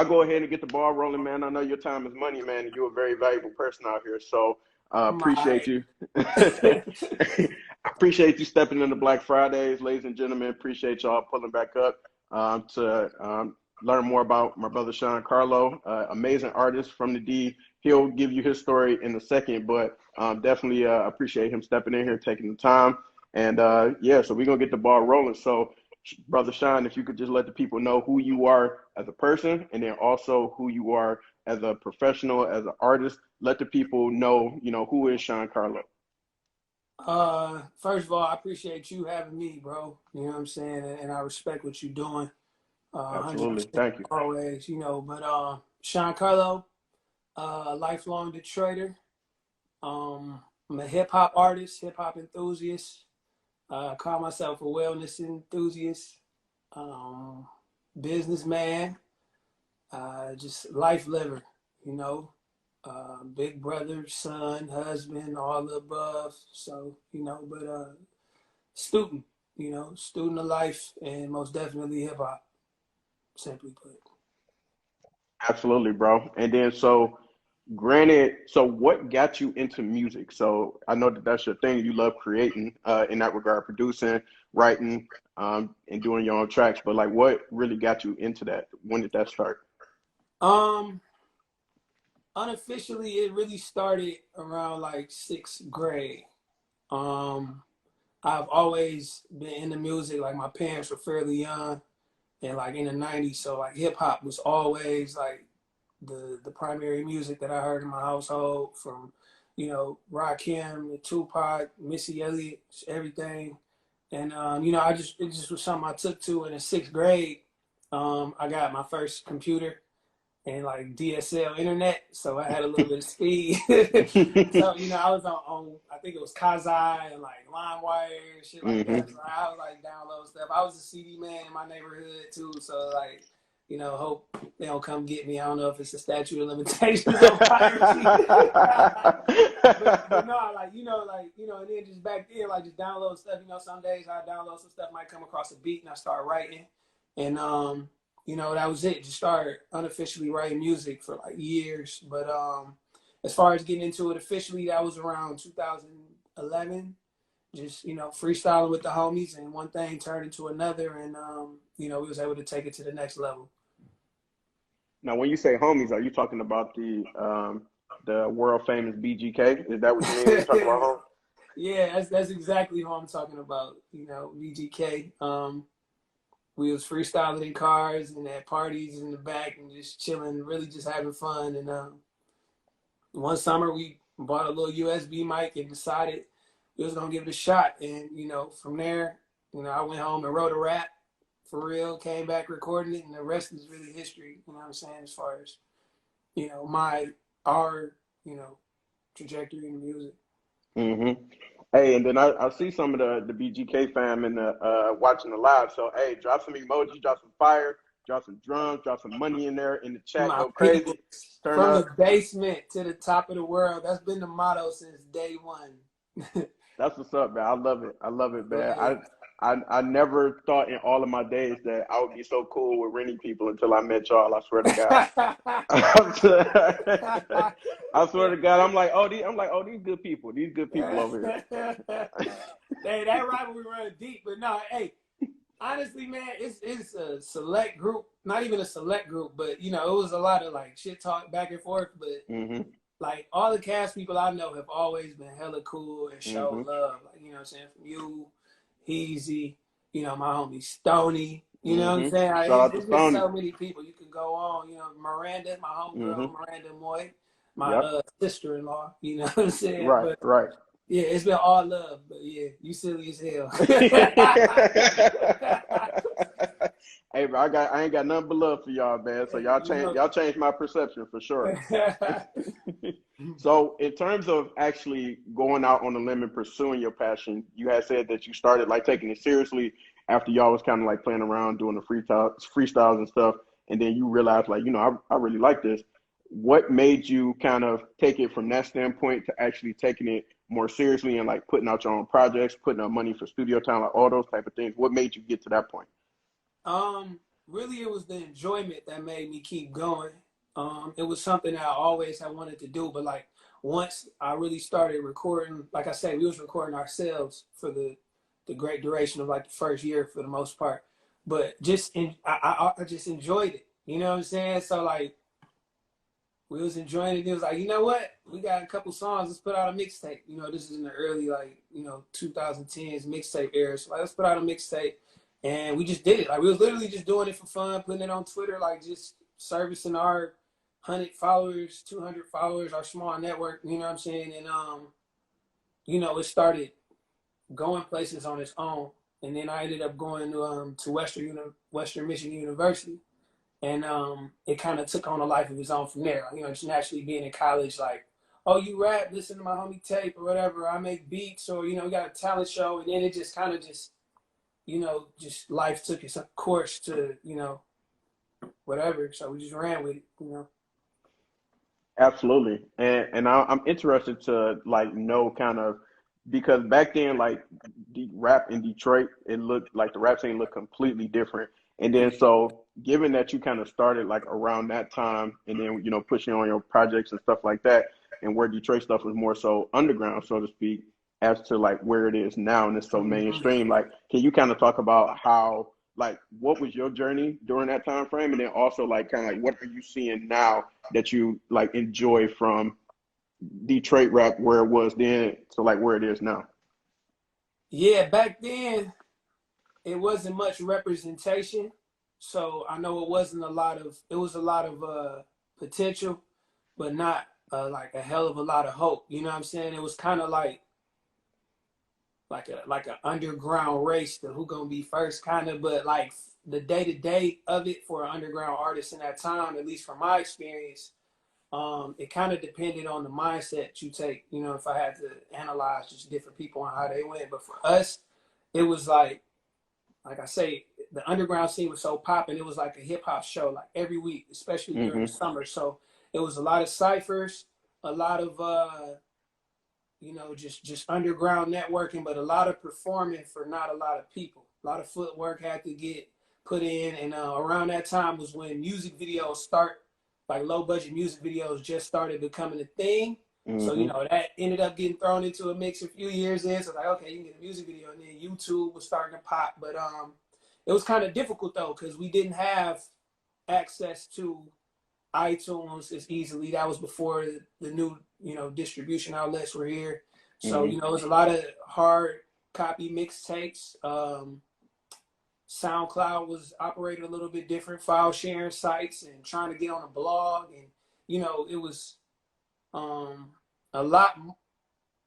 I'll go ahead and get the ball rolling, man. I know your time is money, man, and you're a very valuable person out here. So I'm all appreciate right. you. I appreciate you stepping into Black Fridays, ladies and gentlemen. Appreciate y'all pulling back up to learn more about my brother Shaun Carlo, amazing artist from the D. He'll give you his story in a second, but definitely appreciate him stepping in here, taking the time. And yeah, so we're gonna get the ball rolling. So, brother Shaun, if you could just let the people know who you are as a person, and then also who you are as a professional, as an artist. Let the people know, who is Shaun Carlo. First of all, I appreciate you having me, bro. You know what I'm saying? And I respect what you're doing. Absolutely, 100% thank you. always, but Shaun Carlo, lifelong Detroiter. I'm a hip hop artist, hip hop enthusiast. I call myself a wellness enthusiast, businessman, just life liver, you know, big brother, son, husband, all the above. So, but student, student of life, and most definitely hip hop, simply put. Absolutely, bro. And then so granted, so what got you into music? So I know that that's your thing. You love creating in that regard, producing, writing, and doing your own tracks. But like, what really got you into that? When did that start? Um, Unofficially, it really started around like sixth grade. Um, I've always been into music. Like my parents were fairly young, and like in the '90s, so like hip hop was always like the primary music that I heard in my household. From Rakim, Tupac, Missy Elliott, everything. And it just was something I took to in the sixth grade. I got my first computer and like DSL internet, so I had a little bit of speed. So I was on I think it was Kazai and like LimeWire and shit like Hmm. that. So I was like download stuff. I was a CD man in my neighborhood too, so like hope they don't come get me. I don't know if it's a statute of limitations on piracy. but no, and then just back then, like just download stuff. Some days I download some stuff, might come across a beat, and I start writing, and that was it. Just started unofficially writing music for like years. But as far as getting into it officially, that was around 2011. Just freestyling with the homies, and one thing turned into another, and we was able to take it to the next level. Now, when you say homies, are you talking about the world famous BGK? Is that what you mean when you talk about homies? Yeah, that's exactly who I'm talking about. VGK. We was freestyling in cars and at parties in the back and just chilling, really just having fun. And one summer we bought a little USB mic and decided we was gonna give it a shot. And from there, I went home and wrote a rap for real. Came back, recording it, and the rest is really history. You know what I'm saying? As far as our trajectory in music. Hmm. Hey, and then I see some of the BGK fam in the watching the live. So hey, drop some emojis, drop some fire, drop some drums, drop some money in there in the chat. My Go people, crazy, turn from up. the basement to the top of the world. That's been the motto since day one. That's what's up, man. I love it. I love it, man. Right. I never thought in all of my days that I would be so cool with renting people until I met y'all. I swear to God. I swear to God, these good people. These good people over here. Hey, that rivalry run deep, but no, hey, honestly, man, it's a select group. Not even a select group, but it was a lot of like shit talk back and forth. But Hmm. like all the cast people I know have always been hella cool and show Hmm. love. Like, what I'm saying? From you, Heezy, my homie Stony, you know what I'm Hmm. saying? Shout out to It's just Stony. so many people you could go on. Miranda, my homegirl, Hmm. Miranda Moy, my Yep. sister-in-law, you know what I'm saying? Right. But Right. yeah, it's been all love. But yeah, you silly as hell. Hey, bro, I ain't got nothing but love for y'all, man. So Hey, y'all changed my perception for sure. yeah, So in terms of actually going out on a limb and pursuing your passion, you had said that you started like taking it seriously after y'all was kind of like playing around doing the freestyles and stuff, and then you realized like, I really like this. What made you kind of take it from that standpoint to actually taking it more seriously and like putting out your own projects, putting out money for studio time, like all those type of things? What made you get to that point? really it was the enjoyment that made me keep going. It was something that I always had wanted to do, but like once I really started recording, like I said, we was recording ourselves for the great duration of like the first year for the most part. But I just enjoyed it. You know what I'm saying? So like we was enjoying it. It was like, you know what? We got a couple songs. Let's put out a mixtape. You know, this is in the early 2010s mixtape era. So like, let's put out a mixtape, and we just did it. Like we was literally just doing it for fun, putting it on Twitter, like just servicing our 100 followers, 200 followers, our small network. You know what I'm saying? And it started going places on its own. And then I ended up going to Western Michigan University. And it kind of took on a life of its own from there. Just naturally being in college, like, oh, you rap, listen to my homie tape or whatever. I make beats, or we got a talent show, and then it just kind of just life took its course to whatever. So we just ran with it. Absolutely. And I'm interested to like know kind of because back then like the rap in Detroit, it looked like the rap scene looked completely different. And then so given that you kind of started like around that time and then pushing on your projects and stuff like that and where Detroit stuff was more so underground, so to speak, as to like where it is now and it's so Mm-hmm. mainstream, like can you kind of talk about how like what was your journey during that time frame and then also like kind of like what are you seeing now that you like enjoy from Detroit rap where it was then to like where it is now? Yeah, back then it wasn't much representation, so I know it was a lot of potential, but not like a hell of a lot of hope. You know what I'm saying? It was kind of like an underground race to who gonna be first, kind of. But like the day to day of it for an underground artist in that time, at least from my experience, it kind of depended on the mindset you take. If I had to analyze just different people and how they went, but for us, it was like I say, the underground scene was so popping. It was like a hip hop show, like every week, especially during the Mm-hmm. summer. So it was a lot of ciphers, a lot of just underground networking, but a lot of performing for not a lot of people. A lot of footwork had to get put in, and around that time was when music videos like low budget music videos just started becoming a thing. So Mm-hmm. that ended up getting thrown into a mix a few years in. So like, okay, you can get a music video, and then YouTube was starting to pop, but it was kind of difficult though because we didn't have access to iTunes as easily. That was before the new, distribution outlets were here. So, Mm-hmm. it was a lot of hard copy mixtapes. SoundCloud was operated a little bit different, file sharing sites and trying to get on a blog. And, it was a lot,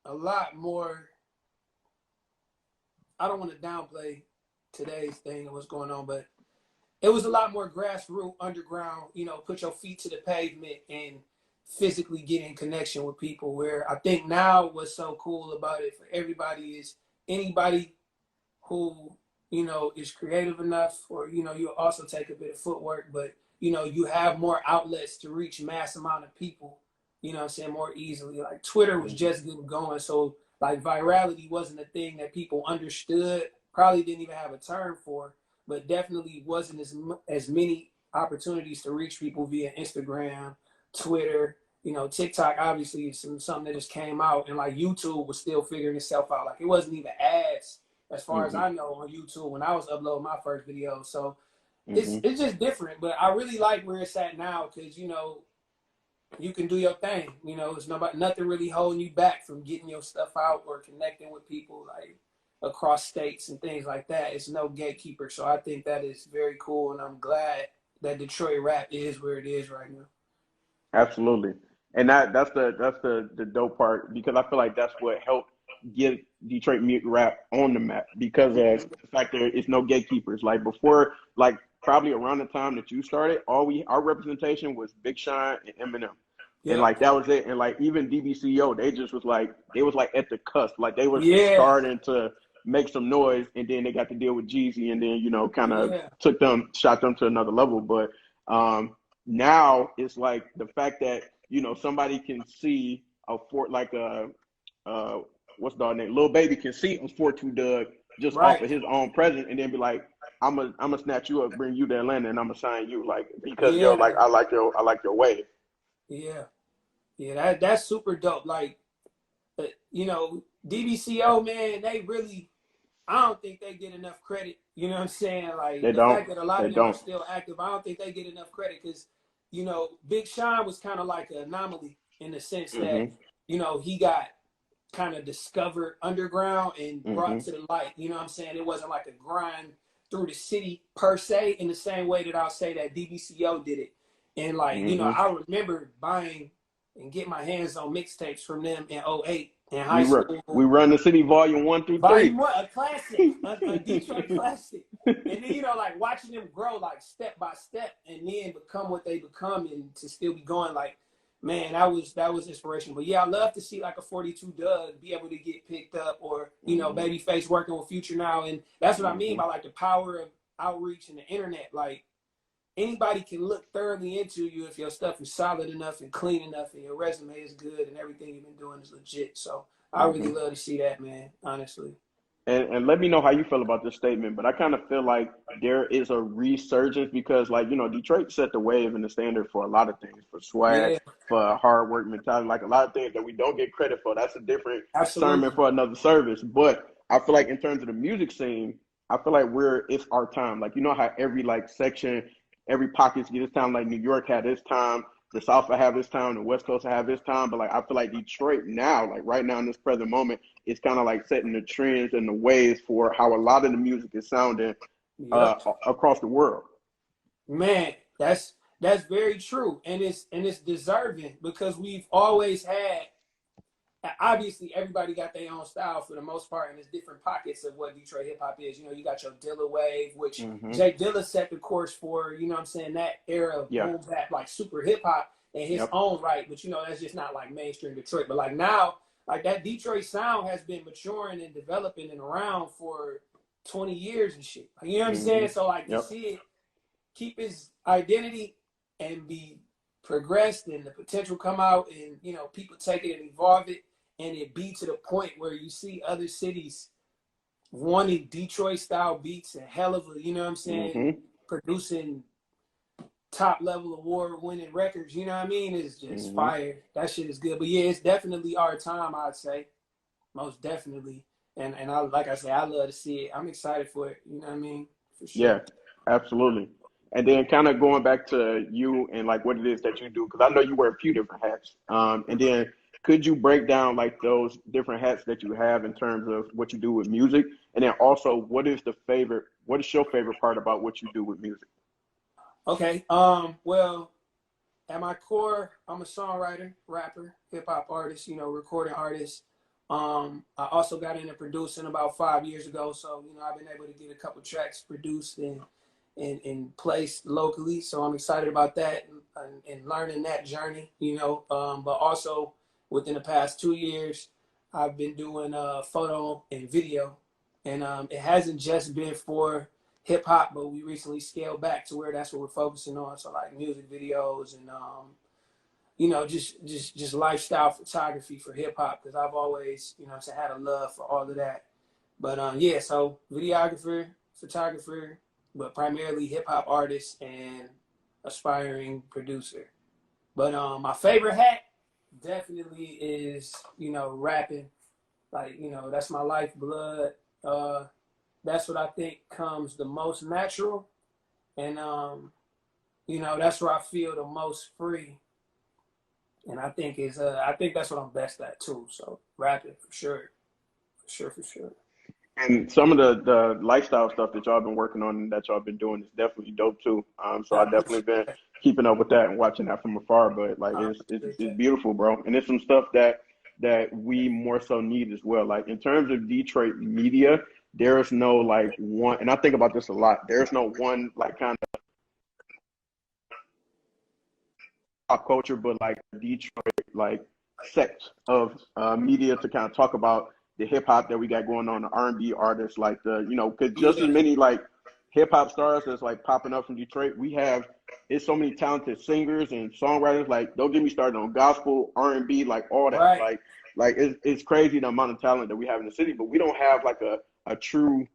a lot more. I don't want to downplay today's thing and what's going on, but it was a lot more grassroots underground, put your feet to the pavement and physically get in connection with people. Where I think now what's so cool about it for everybody is anybody who, is creative enough, or, you also take a bit of footwork, but, you have more outlets to reach mass amount of people, I'm saying, more easily. Like Twitter was Mm-hmm. just getting going. So like virality wasn't a thing that people understood, probably didn't even have a term for, but definitely wasn't as many opportunities to reach people via Instagram, Twitter, TikTok obviously is something that just came out, and like YouTube was still figuring itself out. Like it wasn't even ads as far as Mm-hmm. I know on YouTube when I was uploading my first video. So it's Mm-hmm. it's just different, but I really like where it's at now because you can do your thing. It's nothing really holding you back from getting your stuff out or connecting with people like across states and things like that. It's no gatekeeper. So I think that is very cool, and I'm glad that Detroit rap is where it is right now. Absolutely. And that's the dope part because I feel like that's what helped get Detroit rap on the map because of Mm-hmm. the fact that it's no gatekeepers. Like before, like probably around the time that you started, our representation was Big Sean and Eminem. And Yep. like that was it. And like even DBCO, they was like at the cusp. Like they was just Yeah. starting to make some noise and then they got to deal with Jeezy and then, kind of Yeah. shot them to another level. But now it's like the fact that somebody can see a fort like a what's the name, Lil Baby can see a 4-2 Doug just off Right. of his own presence, and then be like, I'm gonna snatch you up, bring you to Atlanta, and I'm gonna sign you, like, because yo, like, Yeah. I like your way. Yeah. Yeah. That's super dope. Like, you know, DBCO, man, they really, I don't think they get enough credit. You know what I'm saying? Like They the don't. fact that a lot They of them are don't. still active, I don't think they get enough credit because, you know, Big Sean was kind of like an anomaly in the sense that, Mhm. you know, he got kind of discovered underground and brought Mhm. to the light. You know what I'm saying? It wasn't like a grind through the city per se, in the same way that I'll say that DBCO did it. And like, you know, Mhm. I remember buying and getting my hands on mixtapes from them in '08 in high We run we school. run the city volume 1 through 3. Volume one, a classic, a Detroit classic. And then, you know, like watching them grow like step by step and then become what they become and to still be going like, man, that was inspirational. But yeah, I love to see like a 42 Doug be able to get picked up or, you know, Mhm. Babyface working with Future now. And that's what I mean Mhm. by like the power of outreach and the internet. Like anybody can look thoroughly into you if your stuff is solid enough and clean enough and your resume is good and everything you've been doing is legit. So I really Mhm. love to see that, man, honestly. And let me know how you feel about this statement. But I kind of feel like there is a resurgence because, like, Detroit set the wave and the standard for a lot of things, for swag, Yeah, for hard work mentality, like a lot of things that we don't get credit for. That's a different sermon absolutely. for another service. But I feel like in terms of the music scene, I feel like it's our time. Like, you know how every like section, every pocket's get its time. Like New York had its time, the South will have its time, the West Coast will have its time. But like I feel like Detroit now, like right now in this present moment, it's kind of like setting the trends and the ways for how a lot of the music is sounding Yep. across the world. Man, that's very true. And it's deserving because we've always had obviously everybody got their own style for the most part, and there's different pockets of what Detroit hip hop is. You know, you got your Dilla wave, which Hmm. Jay Dilla set the course for, you know what I'm saying, that era of Yeah. boom bap, like super hip hop in his Yep. own right. But you know, that's just not like mainstream Detroit. But like now, like that Detroit sound has been maturing and developing and around for 20 years and shit. Like, you know what I'm Hmm. saying? So like to Yep. see it keep his identity and be progressed and the potential come out and you know people take it and evolve it and it be to the point where you see other cities wanting Detroit style beats and hell of a, you know what I'm saying, Hmm. producing top level award winning records, you know what I mean? It's just Hmm. fire. That shit is good. But yeah, it's definitely our time, I'd say. Most definitely. And I like I say, I love to see it. I'm excited for it, you know what I mean? For Yeah, sure. absolutely. And then kind of going back to you and like what it is that you do, because I know you wear a few different hats. And then could you break down like those different hats that you have in terms of what you do with music? And then also, what is your favorite part about what you do with music? Okay. Well, at my core, I'm a songwriter, rapper, hip hop artist, you know, recording artist. I also got into producing about 5 years ago, so you know I've been able to get a couple tracks produced and placed locally. So I'm excited about that and learning that journey, you know. But also within the past 2 years, I've been doing photo and video, and it hasn't just been for hip hop, but we recently scaled back to where that's what we're focusing on. So like music videos and you know, just lifestyle photography for hip hop because I've always, you know, had a love for all of that. But yeah, so videographer, photographer, but primarily hip hop artist and aspiring producer. But my favorite hat definitely is, you know, rapping. Like, you know, that's my lifeblood. Uh, that's what I think comes the most natural, and you know, that's where I feel the most free. And I think that's what I'm best at too. So rapping for sure, for sure, for sure. And some of the lifestyle stuff that y'all been working on and that y'all been doing is definitely dope too. So I I definitely appreciate been that. keeping up with that and watching that from afar. But like I it's appreciate it's that. beautiful, bro. And it's some stuff that we more so need as well. Like in terms of Detroit media, there is no like one, and I think about this a lot. There's no one like kind of pop culture, but like Detroit like sect of media to kind of talk about the hip hop that we got going on, the R&B artists, like because just as Yeah, many like hip hop stars that's like popping up from Detroit, we have it's so many talented singers and songwriters. Like, don't get me started on gospel, R&B, like all that. right. Like it's crazy the amount of talent that we have in the city, but we don't have like a true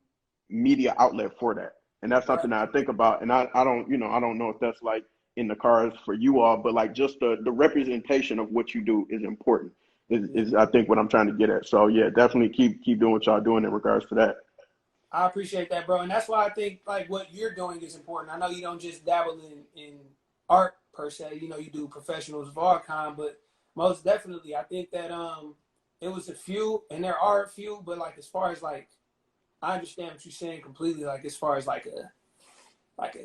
media outlet for that. And that's Right. something that I think about. And I don't, I don't know if that's like in the cards for you all, but like just the representation of what you do is important. Is I think what I'm trying to get at. So yeah, definitely keep doing what y'all doing in regards to that. I appreciate that, bro. And that's why I think like what you're doing is important. I know you don't just dabble in art per se, you know, you do professionals of all kind, but most definitely I think that it was a few and there are a few, but like as far as like I understand what you're saying completely, like as far as like a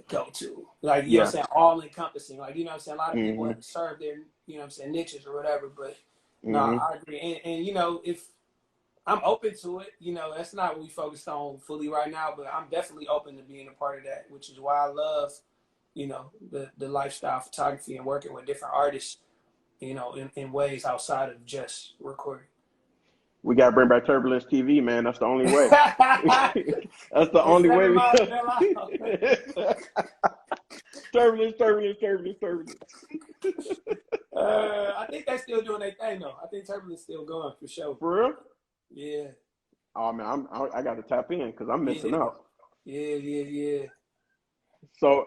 go-to. Like, you know what I'm Yeah. saying, all encompassing. Like, you know what I'm saying? A lot of people Mhm. have served their, you know what I'm saying, niches or whatever, but no, Mhm. I agree. And you know, if I'm open to it. You know, that's not what we focused on fully right now, but I'm definitely open to being a part of that, which is why I love, you know, the lifestyle photography and working with different artists, you know, in ways outside of just recording. We gotta bring back Turbulence TV, man. That's the only way. That's the It's only way 7 Miles fell out. turbulence. I think they're still doing their thing though. I think Turbulence still going for sure. For real? Yeah, Oh man, I got to tap in because I'm missing yeah, out. yeah. So,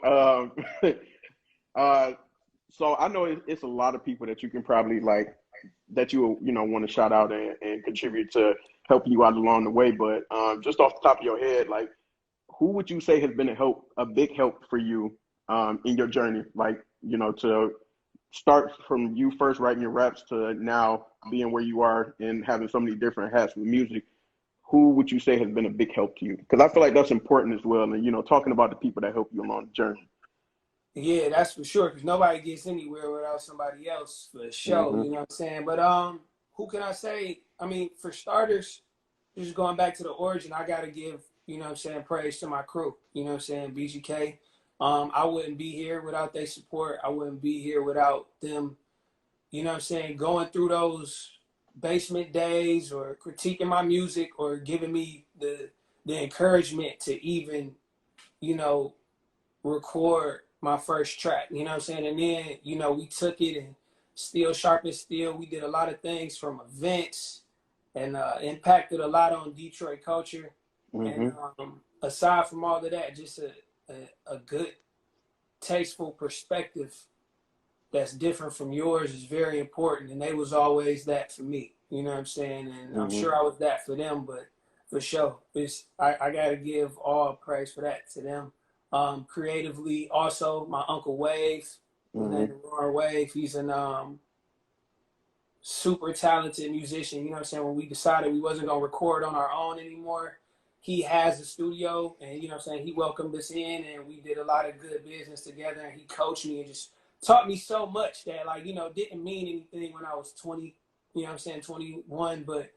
uh, so I know it's a lot of people that you can probably like that you know want to shout out and contribute to helping you out along the way. But just off the top of your head, like who would you say has been a big help for you in your journey? Like to start from you first writing your raps to now being where you are and having so many different hats with music. Who would you say has been a big help to you? Because I feel like that's important as well. And talking about the people that help you along the journey. Yeah, that's for sure. Because nobody gets anywhere without somebody else for sure. Mm-hmm. You know what I'm saying? But who can I say? I mean, for starters, just going back to the origin, I gotta give you know what I'm saying praise to my crew. You know what I'm saying? BGK. I wouldn't be here without their support. I wouldn't be here without them. You know what I'm saying? Going through those basement days or critiquing my music or giving me the encouragement to even you know record my first track, you know what I'm saying? And then, you know, we took it and still sharp and steel. We did a lot of things from events and impacted a lot on Detroit culture. Mm-hmm. And aside from all of that, just a good, tasteful perspective that's different from yours is very important. And they was always that for me, you know what I'm saying? And I'm Mm-hmm. sure I was that for them, but for sure, I got to give all praise for that to them. Creatively, also my uncle Wave, his name Mm-hmm. is Ron Wave. He's an super talented musician. You know what I'm saying? When we decided we wasn't gonna record on our own anymore, he has a studio, and you know what I'm saying. He welcomed us in, and we did a lot of good business together. And he coached me and just taught me so much that like didn't mean anything when I was 20. You know what I'm saying? 21, but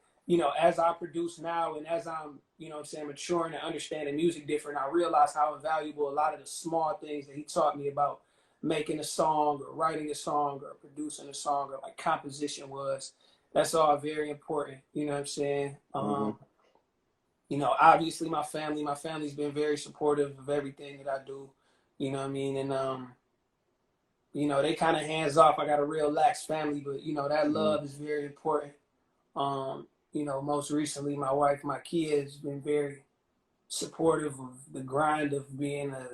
as I produce now and as I'm, what I'm saying, maturing and understanding music different, I realize how invaluable a lot of the small things that he taught me about making a song or writing a song or producing a song or like composition was. That's all very important. You know what I'm saying? Mm-hmm. Obviously my family's been very supportive of everything that I do. You know what I mean? And they kind of hands off. I got a real lax family, but that Mm-hmm. love is very important. Most recently my wife, my kids been very supportive of the grind of being a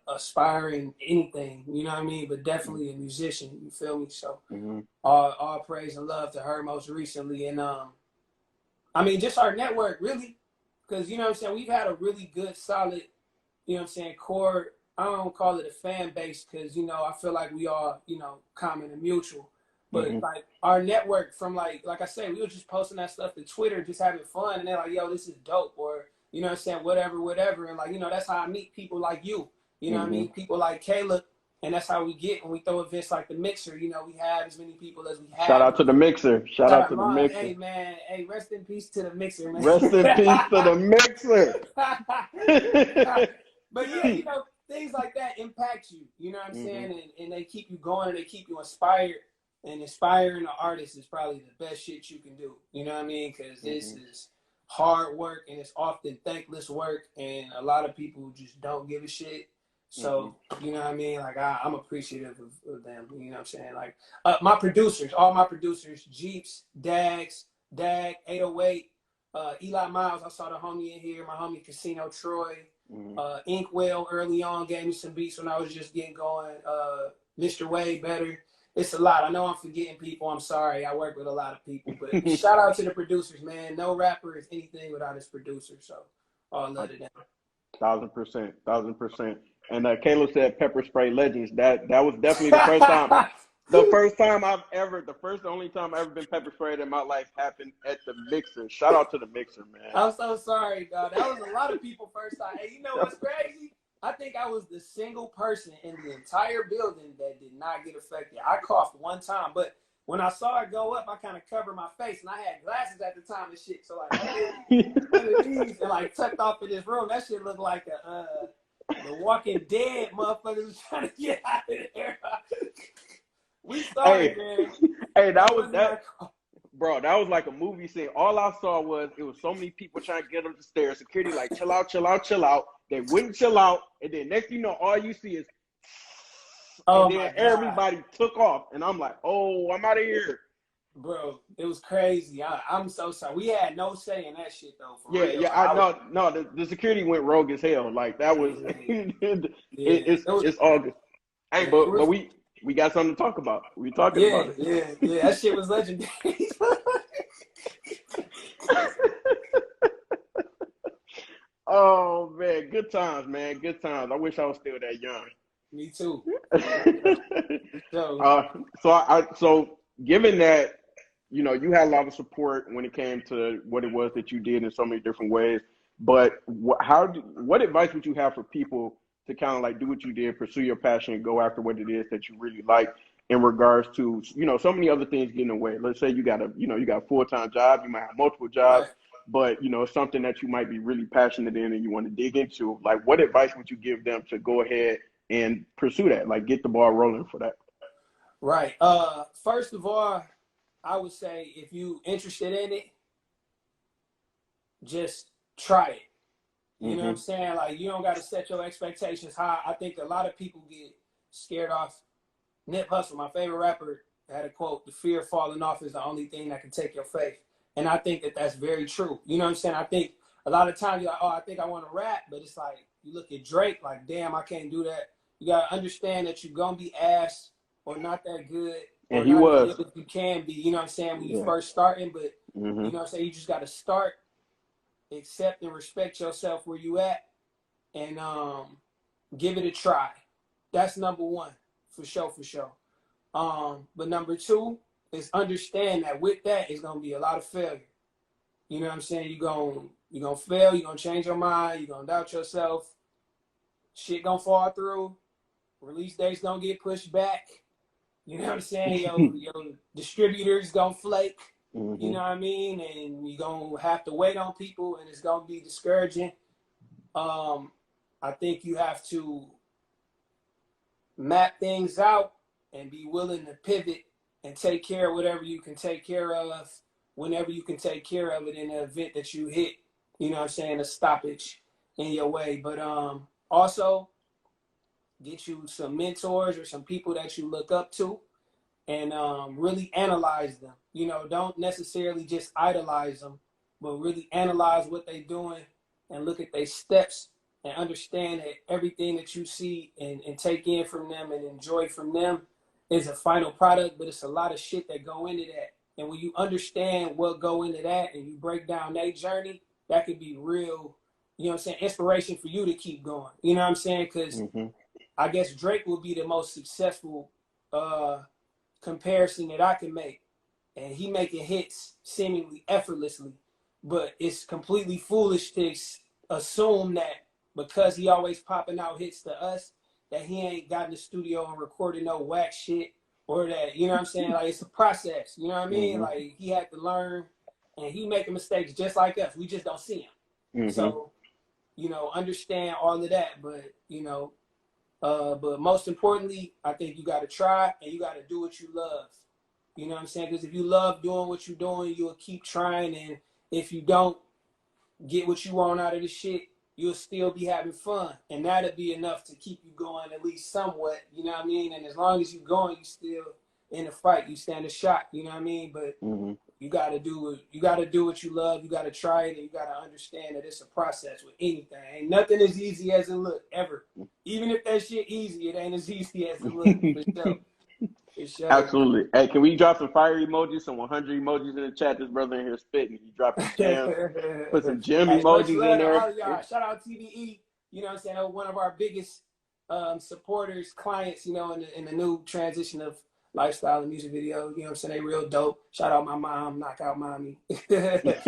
aspiring anything, you know what I mean? But definitely a musician, you feel me? So Mm-hmm. all praise and love to her most recently. And I mean just our network really, because you know what I'm saying, we've had a really good solid, you know what I'm saying, core. I don't call it a fan base because I feel like we all, common and mutual. But Mm-hmm. like our network from like I said, we were just posting that stuff to Twitter, just having fun, and they're like, "Yo, this is dope," or you know what I'm saying, whatever, and like that's how I meet people like you. You know what I Mm-hmm. mean? People like Caleb, and that's how we get when we throw events like the Mixer. We have as many people as we Shout have. out to the mixer. Shout Shout out out, to the Ron. mixer. Hey man, hey, rest in peace to the Mixer, man. Rest in peace to the mixer. But yeah, things like that impact you. You know what I'm Mm-hmm. saying? And they keep you going and they keep you inspired. And inspiring an artist is probably the best shit you can do. You know what I mean? Because this Mm-hmm. is hard work and it's often thankless work. And a lot of people just don't give a shit. Mm-hmm. So, you know what I mean? Like, I'm appreciative of them. You know what I'm saying? Like, my producers, all my producers, Jeeps, Dag, 808, Eli Miles, I saw the homie in here, my homie Casino Troy. Mm-hmm. Inkwell early on gave me some beats when I was just getting going. Mr. Way Better. It's a lot. I know I'm forgetting people. I'm sorry. I work with a lot of people. But shout out to the producers, man. No rapper is anything without his producer. So all love to them. 1,000%, 1,000%. And Caleb said pepper spray legends. That was definitely the first time. The first only time I ever been pepper sprayed in my life happened at the mixer. Shout out to the mixer, man. I'm so sorry, dog. That was a lot of people first time. Hey, you know what's crazy? I think I was the single person in the entire building that did not get affected. I coughed one time, but when I saw it go up, I kind of covered my face, and I had glasses at the time and shit. So like, I did one of these and like tucked off in this room. That shit looked like the Walking Dead motherfuckers was trying to get out of there. We started, man. Hey, that was that. Bro, that was like a movie scene. All I saw was it was so many people trying to get up the stairs. Security like, chill out, chill out, chill out. They wouldn't chill out. And then next thing you know, all you see is, and then everybody took off. And I'm like, oh, I'm out of here. Bro, it was crazy. I'm so sorry. We had no say in that shit, though. For real. Yeah, the security went rogue as hell. Like, that was, it's August. Hey, but we got something to talk about. We talking about it. Yeah. That shit was legendary. Oh man, good times, man. Good times. I wish I was still that young. Me too. So given that, you know, you had a lot of support when it came to what it was that you did in so many different ways, but what advice would you have for people to kind of like do what you did, pursue your passion, and go after what it is that you really like, in regards to, you know, so many other things getting away? Let's say you got a full-time job, you might have multiple jobs, right, but you know, something that you might be really passionate in and you want to dig into. Like, what advice would you give them to go ahead and pursue that? Like, get the ball rolling for that. Right. First of all, I would say if you interested in it, just try it. You know what I'm saying? Like, you don't got to set your expectations high. I think a lot of people get scared off. Nip Hussle, my favorite rapper, had a quote: "The fear of falling off is the only thing that can take your faith." And I think that that's very true. You know what I'm saying? I think a lot of times you're like, oh, I think I want to rap, but it's like, you look at Drake, like, damn, I can't do that. You got to understand that you're going to be ass or not that good. And he was. As good as you can be, you know what I'm saying, when you first starting, but you know what I'm saying, you just got to start, accept and respect yourself where you at, and give it a try. That's number one, for sure. But number two is understand that with that is gonna be a lot of failure. You know what I'm saying? You're gonna fail, you're gonna change your mind, you're gonna doubt yourself, shit gonna fall through, release dates gonna get pushed back. You know what I'm saying? Your distributors gonna flake. You know what I mean? And you're gonna have to wait on people, and it's gonna be discouraging. I think you have to map things out and be willing to pivot and take care of whatever you can take care of, whenever you can take care of it in the event that you hit, you know what I'm saying, a stoppage in your way. But also get you some mentors or some people that you look up to, and really analyze them. You know, don't necessarily just idolize them, but really analyze what they're doing and look at their steps and understand that everything that you see and take in from them and enjoy from them is a final product, but it's a lot of shit that go into that. And when you understand what go into that and you break down their journey, that could be real, you know what I'm saying, inspiration for you to keep going. You know what I'm saying? Because I guess Drake will be the most successful comparison that I can make. And he making hits seemingly effortlessly. But it's completely foolish to assume that because he always popping out hits to us, that he ain't got in the studio and recorded no whack shit, or that, you know what I'm saying? Like, it's a process, you know what I mean? Like, he had to learn, and he making mistakes just like us. We just don't see him. So, you know, understand all of that. But, you know, but most importantly, I think you got to try and you got to do what you love. You know what I'm saying? Because if you love doing what you're doing, you'll keep trying. And if you don't get what you want out of the shit, you'll still be having fun. And that'll be enough to keep you going at least somewhat. You know what I mean? And as long as you're going, you still in a fight, you stand a shot. You know what I mean? But you gotta do what you love. You gotta try it, and you gotta understand that it's a process with anything. Ain't nothing as easy as it look ever. Even if that shit easy, it ain't as easy as it look. For sure. For sure. Absolutely. Hey, can we drop some fire emojis, some 100 emojis in the chat? This brother in here spitting. He dropping gems. Put some gem Hey, much emojis love in to there. all of y'all. Shout out TDE. You know what I'm saying? One of our biggest supporters, clients, you know, in the new transition of lifestyle and music video. You know what I'm saying? They real dope. Shout out my mom, knockout mommy. But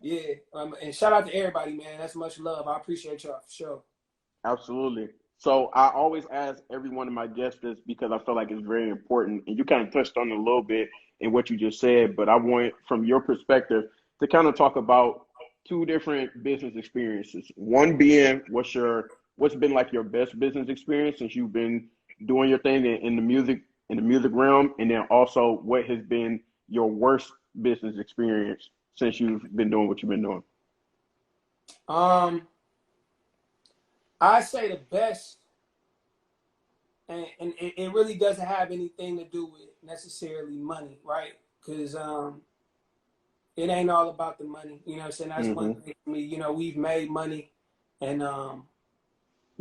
yeah, and shout out to everybody, man. That's much love. I appreciate y'all for sure. Absolutely. So I always ask every one of my guests this because I feel like it's very important. And you kind of touched on it a little bit in what you just said, but I want from your perspective to kind of talk about two different business experiences. One being what's been like your best business experience since you've been doing your thing in the music realm, and then also what has been your worst business experience since you've been doing what you've been doing. I say the best, and it really doesn't have anything to do with necessarily money, right? Because it ain't all about the money. You know what I'm saying? That's one thing for me. You know, we've made money and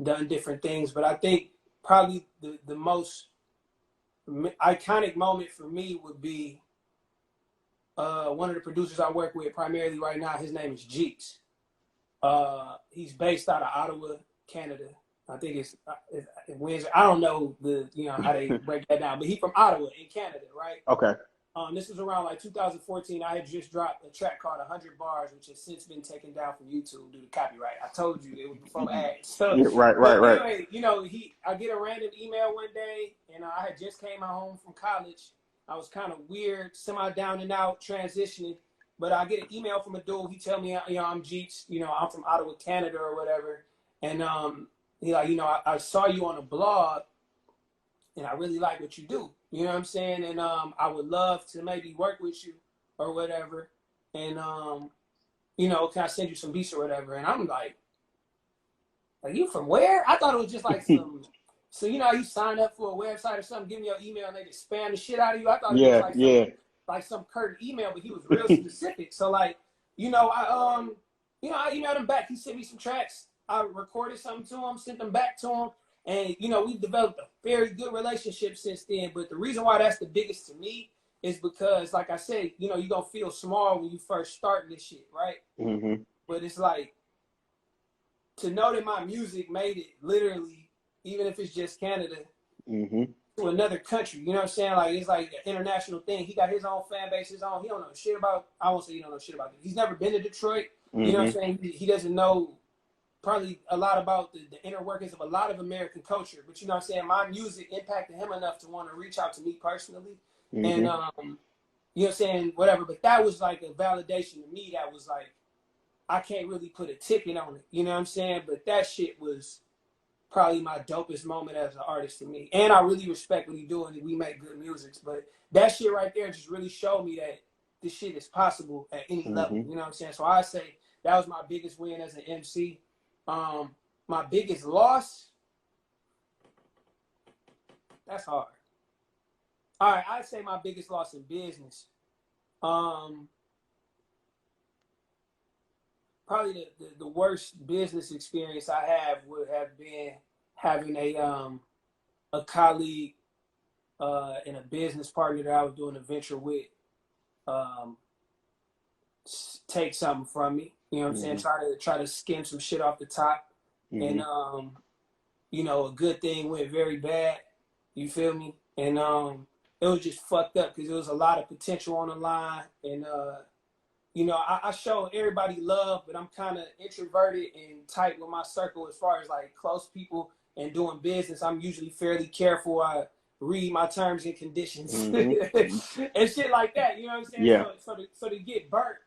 done different things, but I think probably the most iconic moment for me would be one of the producers I work with primarily right now. His name is Jeeks. He's based out of Ottawa, Canada. I think it's Wednesday. I don't know how they break that down, but he's from Ottawa in Canada, right? Okay. This was around like 2014. I had just dropped a track called 100 Bars, which has since been taken down from YouTube due to copyright. I told you it was before ads. So, yeah, right. Anyway, you know, I get a random email one day, and I had just came home from college. I was kind of weird, semi down and out, transitioning. But I get an email from a dude. He tell me, you know, I'm Jeets. You know, I'm from Ottawa, Canada, or whatever. And he like, you know, I saw you on a blog, and I really like what you do. You know what I'm saying? And I would love to maybe work with you or whatever. And you know, can I send you some beats or whatever? And I'm like, are you from where? I thought it was just like some. So you know, you sign up for a website or something, give me your email, and they just spam the shit out of you. I thought it was like some curt email, but he was real specific. So like, you know, I emailed him back. He sent me some tracks. I recorded something to him, sent them back to him. And, you know, we've developed a very good relationship since then. But the reason why that's the biggest to me is because, like I said, you know, you're going to feel small when you first start this shit, right? But it's like, to know that my music made it literally, even if it's just Canada, to another country, you know what I'm saying? Like, it's like an international thing. He got his own fan base, he don't know shit about, I won't say he don't know shit about it. He's never been to Detroit, you know what I'm saying? He doesn't know probably a lot about the inner workings of a lot of American culture, but you know what I'm saying? My music impacted him enough to want to reach out to me personally. And, you know what I'm saying? Whatever. But that was like a validation to me that was like, I can't really put a ticket on it. You know what I'm saying? But that shit was probably my dopest moment as an artist to me. And I really respect what he's doing, and we make good music. But that shit right there just really showed me that this shit is possible at any level. You know what I'm saying? So I say that was my biggest win as an MC. My biggest loss, that's hard. All right, I'd say my biggest loss in business. Probably the worst business experience I have would have been having a colleague and a business partner that I was doing a venture with take something from me. You know what I'm saying? Try to skim some shit off the top. And you know, a good thing went very bad. You feel me? And it was just fucked up because there was a lot of potential on the line. And you know, I show everybody love, but I'm kind of introverted and tight with my circle as far as like close people and doing business. I'm usually fairly careful. I read my terms and conditions and shit like that. You know what I'm saying? Yeah. So to get burnt,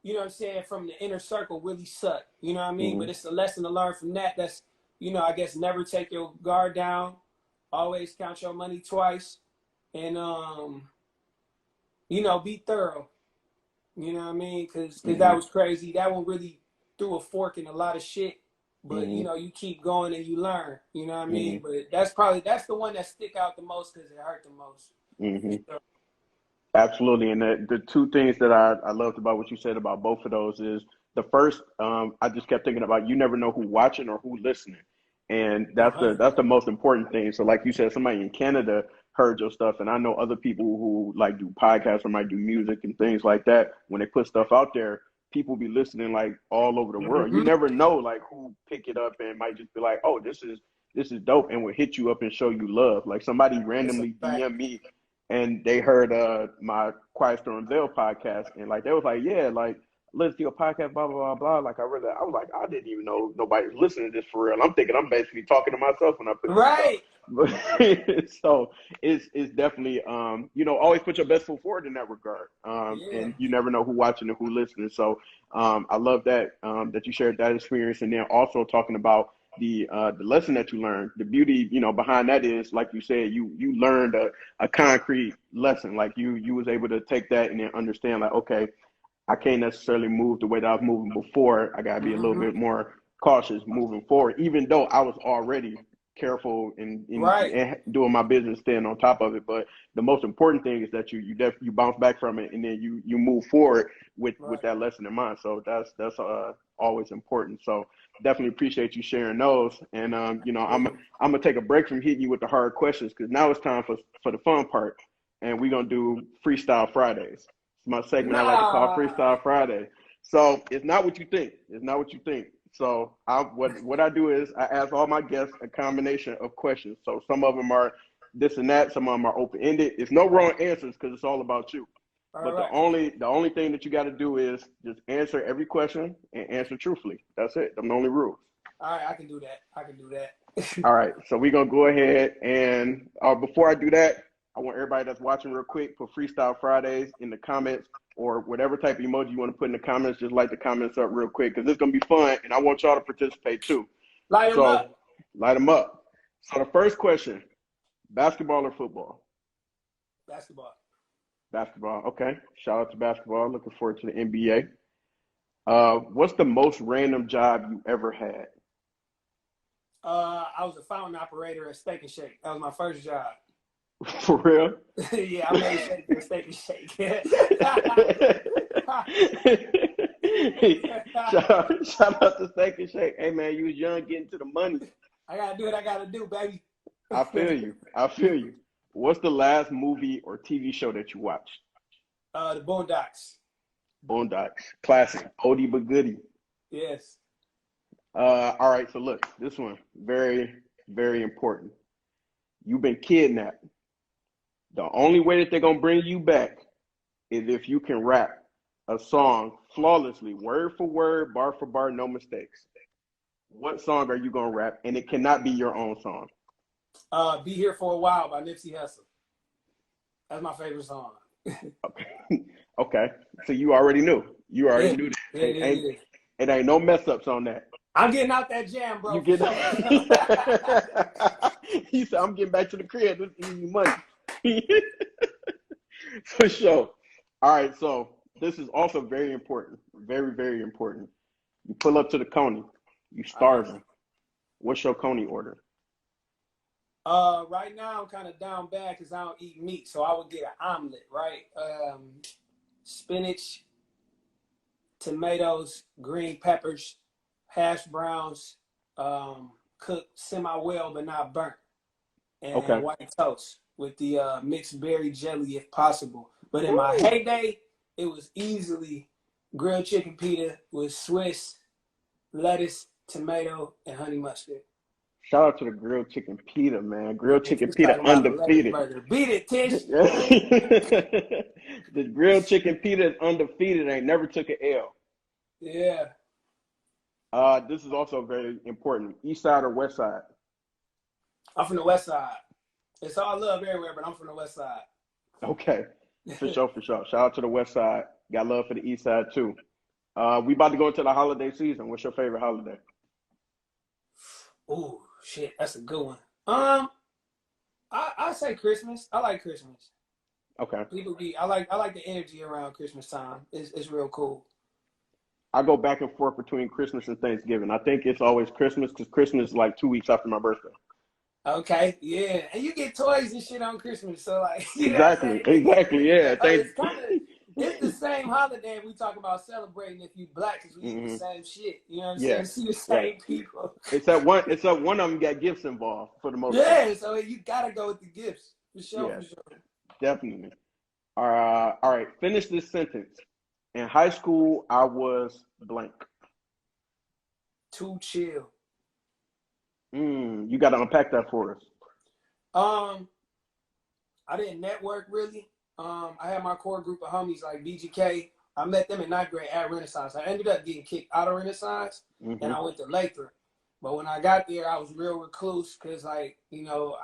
you know what I'm saying, from the inner circle really sucked. You know what I mean? But it's a lesson to learn from that. That's, you know, I guess never take your guard down. Always count your money twice. And, you know, be thorough. You know what I mean? Because that was crazy. That one really threw a fork in a lot of shit. but you Hmm. know, you keep going and you learn. You know what I mean? Hmm. But that's the one that stick out the most because it hurt the most. For Hmm. sure. Absolutely. And the two things that I loved about what you said about both of those is the first, I just kept thinking about you never know who watching or who listening. And One that's hundred. the most important thing. So like you said, somebody in Canada heard your stuff, and I know other people who like do podcasts or might do music and things like that. When they put stuff out there, people be listening like all over the world. You Mm-hmm. never know like who pick it up and might just be like, oh, this is dope, and will hit you up and show you love. Like somebody That's a randomly fact. DM me and they heard my Quiet Storm Denzell podcast, and like they was like, yeah, like listen to your podcast, blah blah blah blah. Like I was like, I didn't even know nobody's listening to this for real. I'm thinking I'm basically talking to myself when I put this stuff. Right. But so it's definitely always put your best foot forward in that regard. Yeah. And you never know who watching and who listening. So I love that that you shared that experience, and then also talking about the lesson that you learned. The beauty behind that is, like you said, you learned a concrete lesson. Like you was able to take that and then understand, like, okay, I can't necessarily move the way that I was moving before. I gotta be a little Mm-hmm. bit more cautious moving forward, even though I was already careful Right. in doing my business, staying on top of it. But the most important thing is that you bounce back from it, and then you move forward with Right. that lesson in mind. So that's always important. So definitely appreciate you sharing those. And Yeah. I'm gonna take a break from hitting you with the hard questions because now it's time for the fun part, and we're gonna do Freestyle Fridays. It's my segment I like to call Nah. Freestyle Friday. So it's not what you think. It's not what you think. So what I do is I ask all my guests a combination of questions. So some of them are this and that. Some of them are open ended. It's no wrong answers because it's all about you. All But the right. only thing that you got to do is just answer every question and answer truthfully. That's it. Them the only rules. All right. I can do that. I can do that. All right, so we're gonna go ahead and before I do that, I want everybody that's watching real quick put Freestyle Fridays in the comments or whatever type of emoji you want to put in the comments. Just light the comments up real quick because it's gonna be fun, and I want y'all to participate too. Light them So up. light them up. So the first question: basketball or football? Basketball. Basketball. Okay. Shout out to basketball. Looking forward to the NBA. What's the most random job you ever had? I was a fountain operator at Steak and Shake. That was my first job. For real? Yeah, I made shake at Steak and Shake. shout out to Steak and Shake. Hey man, you was young, getting to the money. I gotta do what I gotta do, baby. I feel you. I feel you. What's the last movie or TV show that you watched? The Boondocks. Boondocks, classic, oldie but goodie. Yes. All right, so look, this one very, very important. You've been kidnapped. The only way that they're gonna bring you back is if you can rap a song flawlessly, word for word, bar for bar, no mistakes. What song are you gonna rap? And it cannot be your own song. Be Here for a While by Nipsey Hussle. That's my favorite song. Okay. Okay. So you already knew. You already Yeah. knew that. Yeah, yeah, yeah. It ain't no mess ups on that. I'm getting out that jam, You bro, for get sure. He said, I'm getting back to the crib. This is easy money. For sure. All right, so this is also very important. Very, very important. You pull up to the Coney. You starving. What's your Coney order? Right now I'm kind of down bad because I don't eat meat, so I would get an omelet, right? Spinach, tomatoes, green peppers, hash browns, cooked semi-well but not burnt, and Okay. white toast with the mixed berry jelly if possible. But in my Ooh. heyday, it was easily grilled chicken pita with Swiss, lettuce, tomato, and honey mustard. Shout out to the grilled chicken pita, man. Man, Grilled chicken Tish pita talking about a lettuce undefeated. burger. Beat it, Tish. The grilled chicken pita is undefeated. Ain't never took an L. Yeah. This is also very important. East side or west side? I'm from the west side. It's all love everywhere, but I'm from the west side. Okay. For sure, for sure. Shout out to the west side. Got love for the east side too. We about to go into the holiday season. What's your favorite holiday? Ooh, shit, that's a good one. I say Christmas. I like Christmas. Okay. I like the energy around Christmas time. It's real cool. I go back and forth between Christmas and Thanksgiving. I think it's always Christmas because Christmas is like 2 weeks after my birthday. Okay, yeah, and you get toys and shit on Christmas, so like, you know what I'm Exactly, saying? exactly. Yeah, It's kind of it's the same holiday we talk about celebrating if you black because we eat the hmm same shit. You know what I'm Yeah, saying? See the yeah. same people. It's one of them got gifts involved for the most part. Yeah, so you gotta go with the gifts for sure, Yeah, for sure. definitely. All right. Finish this sentence. In high school, I was blank. Too chill. You got to unpack that for us. Um, I didn't network really. I had my core group of homies like BGK. I met them in ninth grade at Renaissance. I ended up getting kicked out of Renaissance, and hmm I went to Lathrop. But when I got there, I was real recluse because, like, you know,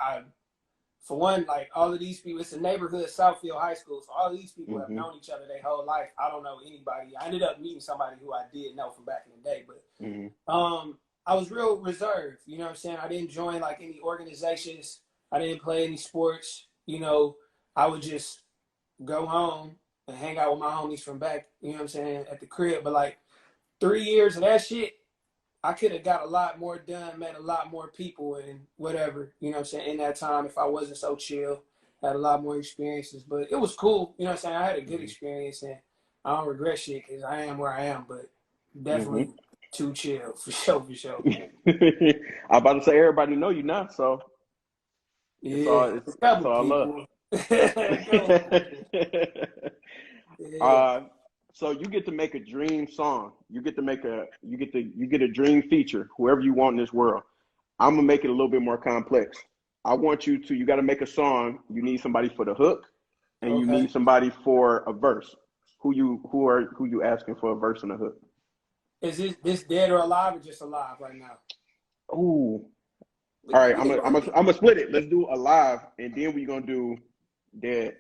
for one, like all of these people, it's a neighborhood, Southfield High School, so all of these people have hmm known each other their whole life. I don't know anybody. I ended up meeting somebody who I did know from back in the day, but hmm I was real reserved. You know what I'm saying? I didn't join like any organizations. I didn't play any sports. You know, I would just go home and hang out with my homies from back, you know what I'm saying, at the crib. But like 3 years of that shit, I could have got a lot more done, met a lot more people and whatever, you know what I'm saying, in that time if I wasn't so chill. Had a lot more experiences. But it was cool, you know what I'm saying? I had a good experience and I don't regret shit because I am where I am, but hmm definitely too chill, for sure, for sure. I'm about to say everybody know you now, so it's Yeah, all a it's couple all love. people. A couple people. Yeah. uh, so you get to make a dream song. You get a dream feature, whoever you want in this world. I'm gonna make it a little bit more complex. I want you got to make a song. You need somebody for the hook, and you Okay. need somebody for a verse. Who you asking for a verse and a hook? Is this dead or alive or just alive right now? Ooh. We All can, right, we can, we can. I'm gonna split it. Let's do alive, and then we're gonna do dead.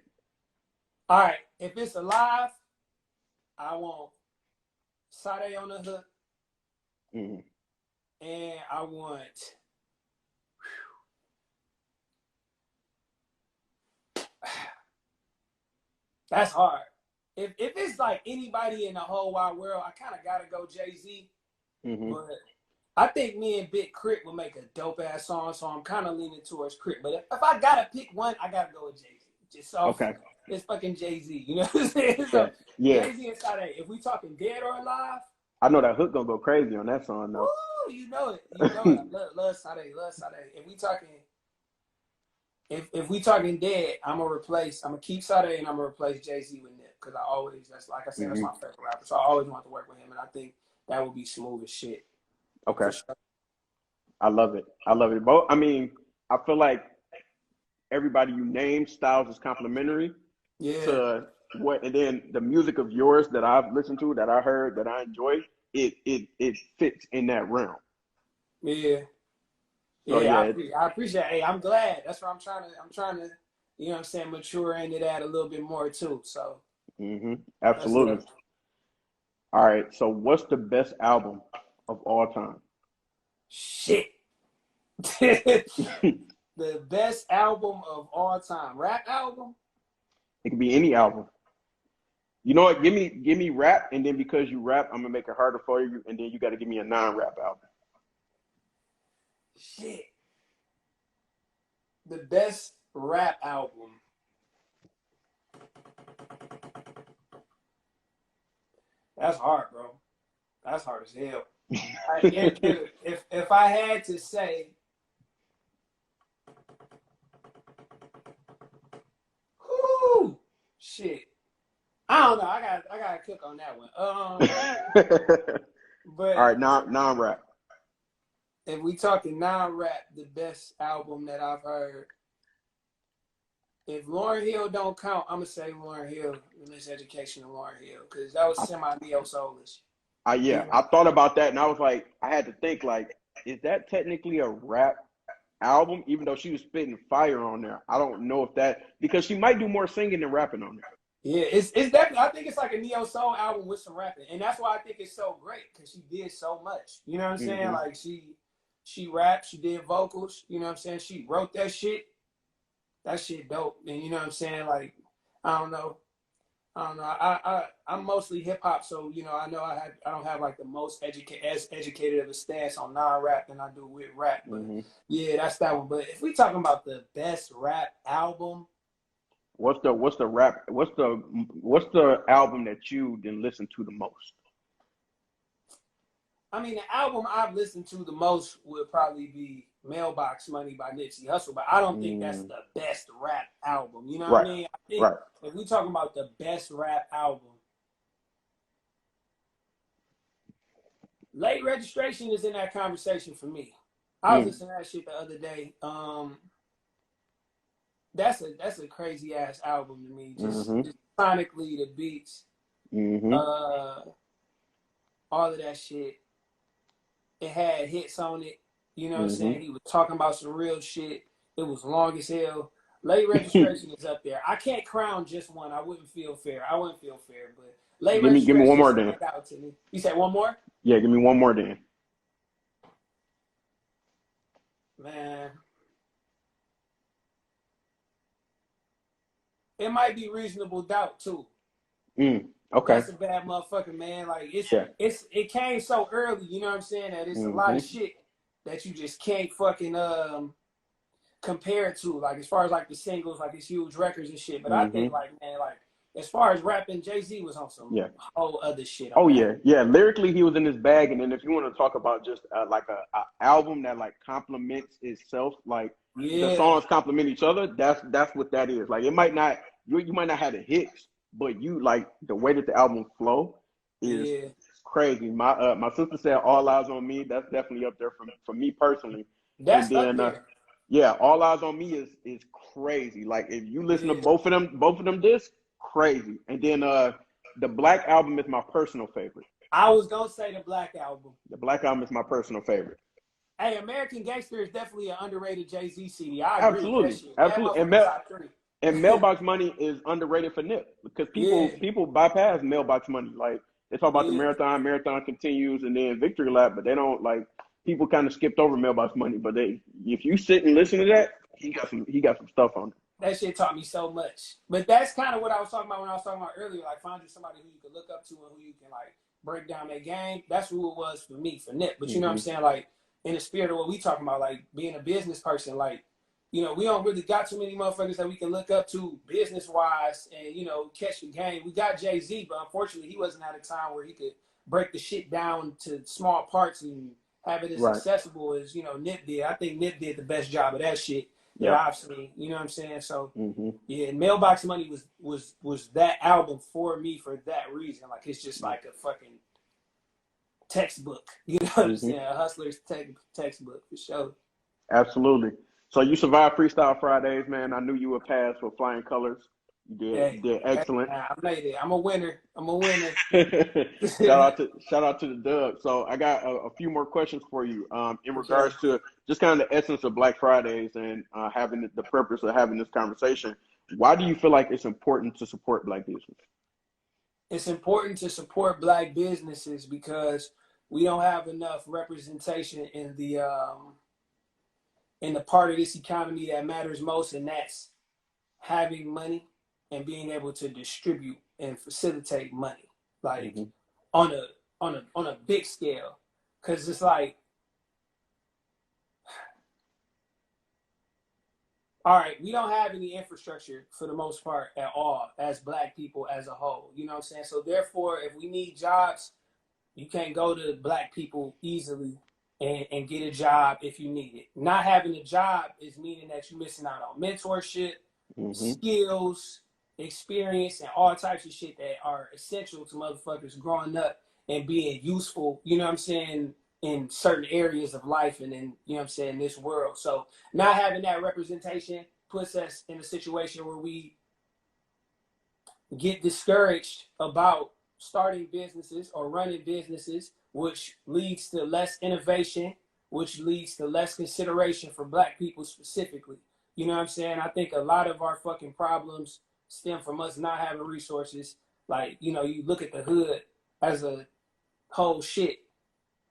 All right. If it's alive, I want Sade on the hook, Mm-hmm. and I want. That's hard. If it's like anybody in the whole wide world, I kind of gotta go Jay-Z. Mm-hmm. But I think me and Big Crit will make a dope ass song, so I'm kind of leaning towards Crit. But if I gotta pick one, I gotta go with Jay-Z. Just off, Okay. it's fucking Jay-Z. You know what I'm saying? So Okay. Yeah, Jay-Z and Sade. If we talking dead or alive, I know that hook gonna go crazy on that song though. woo, you know it. You know it. I love Sade. Love Sade. If we talking dead, I'm gonna keep Sade and I'm gonna replace Jay-Z with Nip because that's like I said, that's hmm my favorite rapper. So I always want to work with him, and I think that would be smooth as shit Okay. for sure. I love it. I love it. But I mean, I feel like everybody you name styles is complementary Yeah, to what, and then the music of yours that I've listened to, that I heard, that I enjoy, it fits in that realm. yeah, So yeah. yeah. I appreciate. Hey, I'm glad. That's what I'm trying to, you know, what I'm saying, mature into that a little bit more too. So that's Absolutely. dope. All right. So what's the best album of all time? Shit. It The best album of all time, rap album. could be any album. You know what? Give me rap, and then because you rap, I'm gonna make it harder for you, and then you got to give me a non-rap album. Shit. The best rap album. That's hard, bro. That's hard as hell. If I had to say, whoo, shit. I don't know. I got to cook on that one. All But right, non-rap. if we talking non-rap, the best album that I've heard. If Lauryn Hill don't count, I'm gonna say Lauryn Hill, Religious Education of Lauryn Hill, because that was semi neo soulish. You Yeah, know? I thought about that, and I was like, I had to think like, is that technically a rap album? Even though she was spitting fire on there, I don't know if that, because she might do more singing than rapping on there. Yeah, it's definitely. I think it's like a neo soul album with some rapping, and that's why I think it's so great because she did so much. You know what I'm saying? hmm Like she rapped, she did vocals. You know what I'm saying? She wrote that shit. That shit dope. And you know what I'm saying? Like I don't know. I don't know. I'm mostly hip hop, so you know I don't have like the most educated of a stance on non-rap than I do with rap. But yeah, that's that one. But if we talking about the best rap album, what's the album that you didn't listen to the most? I mean, the album I've listened to the most would probably be Mailbox Money by Nipsey Hussle, but I don't think that's the best rap album. You know what I mean? I think if we talking about the best rap album, Late Registration is in that conversation for me. I was listening to that shit the other day. That's a crazy ass album to me. Just sonically, the beats, all of that shit. It had hits on it. You know what I'm saying? He was talking about some real shit. It was long as hell. Late Registration is up there. I can't crown just one. I wouldn't feel fair. But Late Registration give me one more then. Out to me. You said one more? Yeah, give me one more then. Man. It might be Reasonable Doubt too. Okay. That's a bad motherfucker, man. Like it came so early, you know what I'm saying? That it's a lot of shit that you just can't fucking compare it to. Like as far as like the singles, like it's huge records and shit. But I think like as far as rapping, Jay-Z was on some whole other shit. Yeah. Lyrically, he was in his bag. And then if you want to talk about just like a album that like complements itself, like the songs complement each other, that's what that is. Like it might not you might not have the hits, but you like the way that the album flow is crazy. My sister said All Eyes on Me. That's definitely up there for me personally. That's up there. All Eyes on Me is crazy. Like if you listen to both of them discs, crazy. And then the Black Album is my personal favorite. I was gonna say the Black Album. The Black Album is my personal favorite. Hey, American Gangster is definitely an underrated Jay-Z CD. I agree with that shit. Absolutely. And Mailbox Money is underrated for Nip because people bypass Mailbox Money. Like they talk about the marathon continues, and then Victory Lap, but they don't like people kind of skipped over Mailbox Money. But if you sit and listen to that, he got some stuff on it. That shit taught me so much. But that's kind of what I was talking about when I was talking about earlier. Like finding somebody who you can look up to and who you can like break down their game. That's who it was for me, for Nip. But you know what I'm saying? Like in the spirit of what we talking about, like being a business person, like, you know, we don't really got too many motherfuckers that we can look up to business-wise and, you know, catch the game. We got Jay-Z, but unfortunately he wasn't at a time where he could break the shit down to small parts and have it as accessible as, you know, Nip did. I think Nip did the best job of that shit that I've seen. You know what I'm saying? So, and Mailbox Money was that album for me for that reason. Like, it's just like a fucking textbook. You know what I'm saying? A hustler's textbook, for sure. Absolutely. So you survived Freestyle Fridays, man. I knew you would pass with flying colors. You did excellent. I made it. I'm a winner. Shout out to the Dub. So I got a few more questions for you in regards to just kind of the essence of Black Fridays and having the purpose of having this conversation. Why do you feel like it's important to support Black business? It's important to support Black businesses because we don't have enough representation in the part of this economy that matters most, and that's having money and being able to distribute and facilitate money, like on a big scale. Cause it's like, all right, we don't have any infrastructure for the most part at all as Black people as a whole. You know what I'm saying? So therefore, if we need jobs, you can't go to Black people easily and get a job if you need it. Not having a job is meaning that you're missing out on mentorship, skills, experience, and all types of shit that are essential to motherfuckers growing up and being useful, you know what I'm saying, in certain areas of life and in, you know what I'm saying, this world. So not having that representation puts us in a situation where we get discouraged about starting businesses or running businesses, which leads to less innovation, which leads to less consideration for Black people specifically. You know what I'm saying? I think a lot of our fucking problems stem from us not having resources. Like, you know, you look at the hood as a whole shit.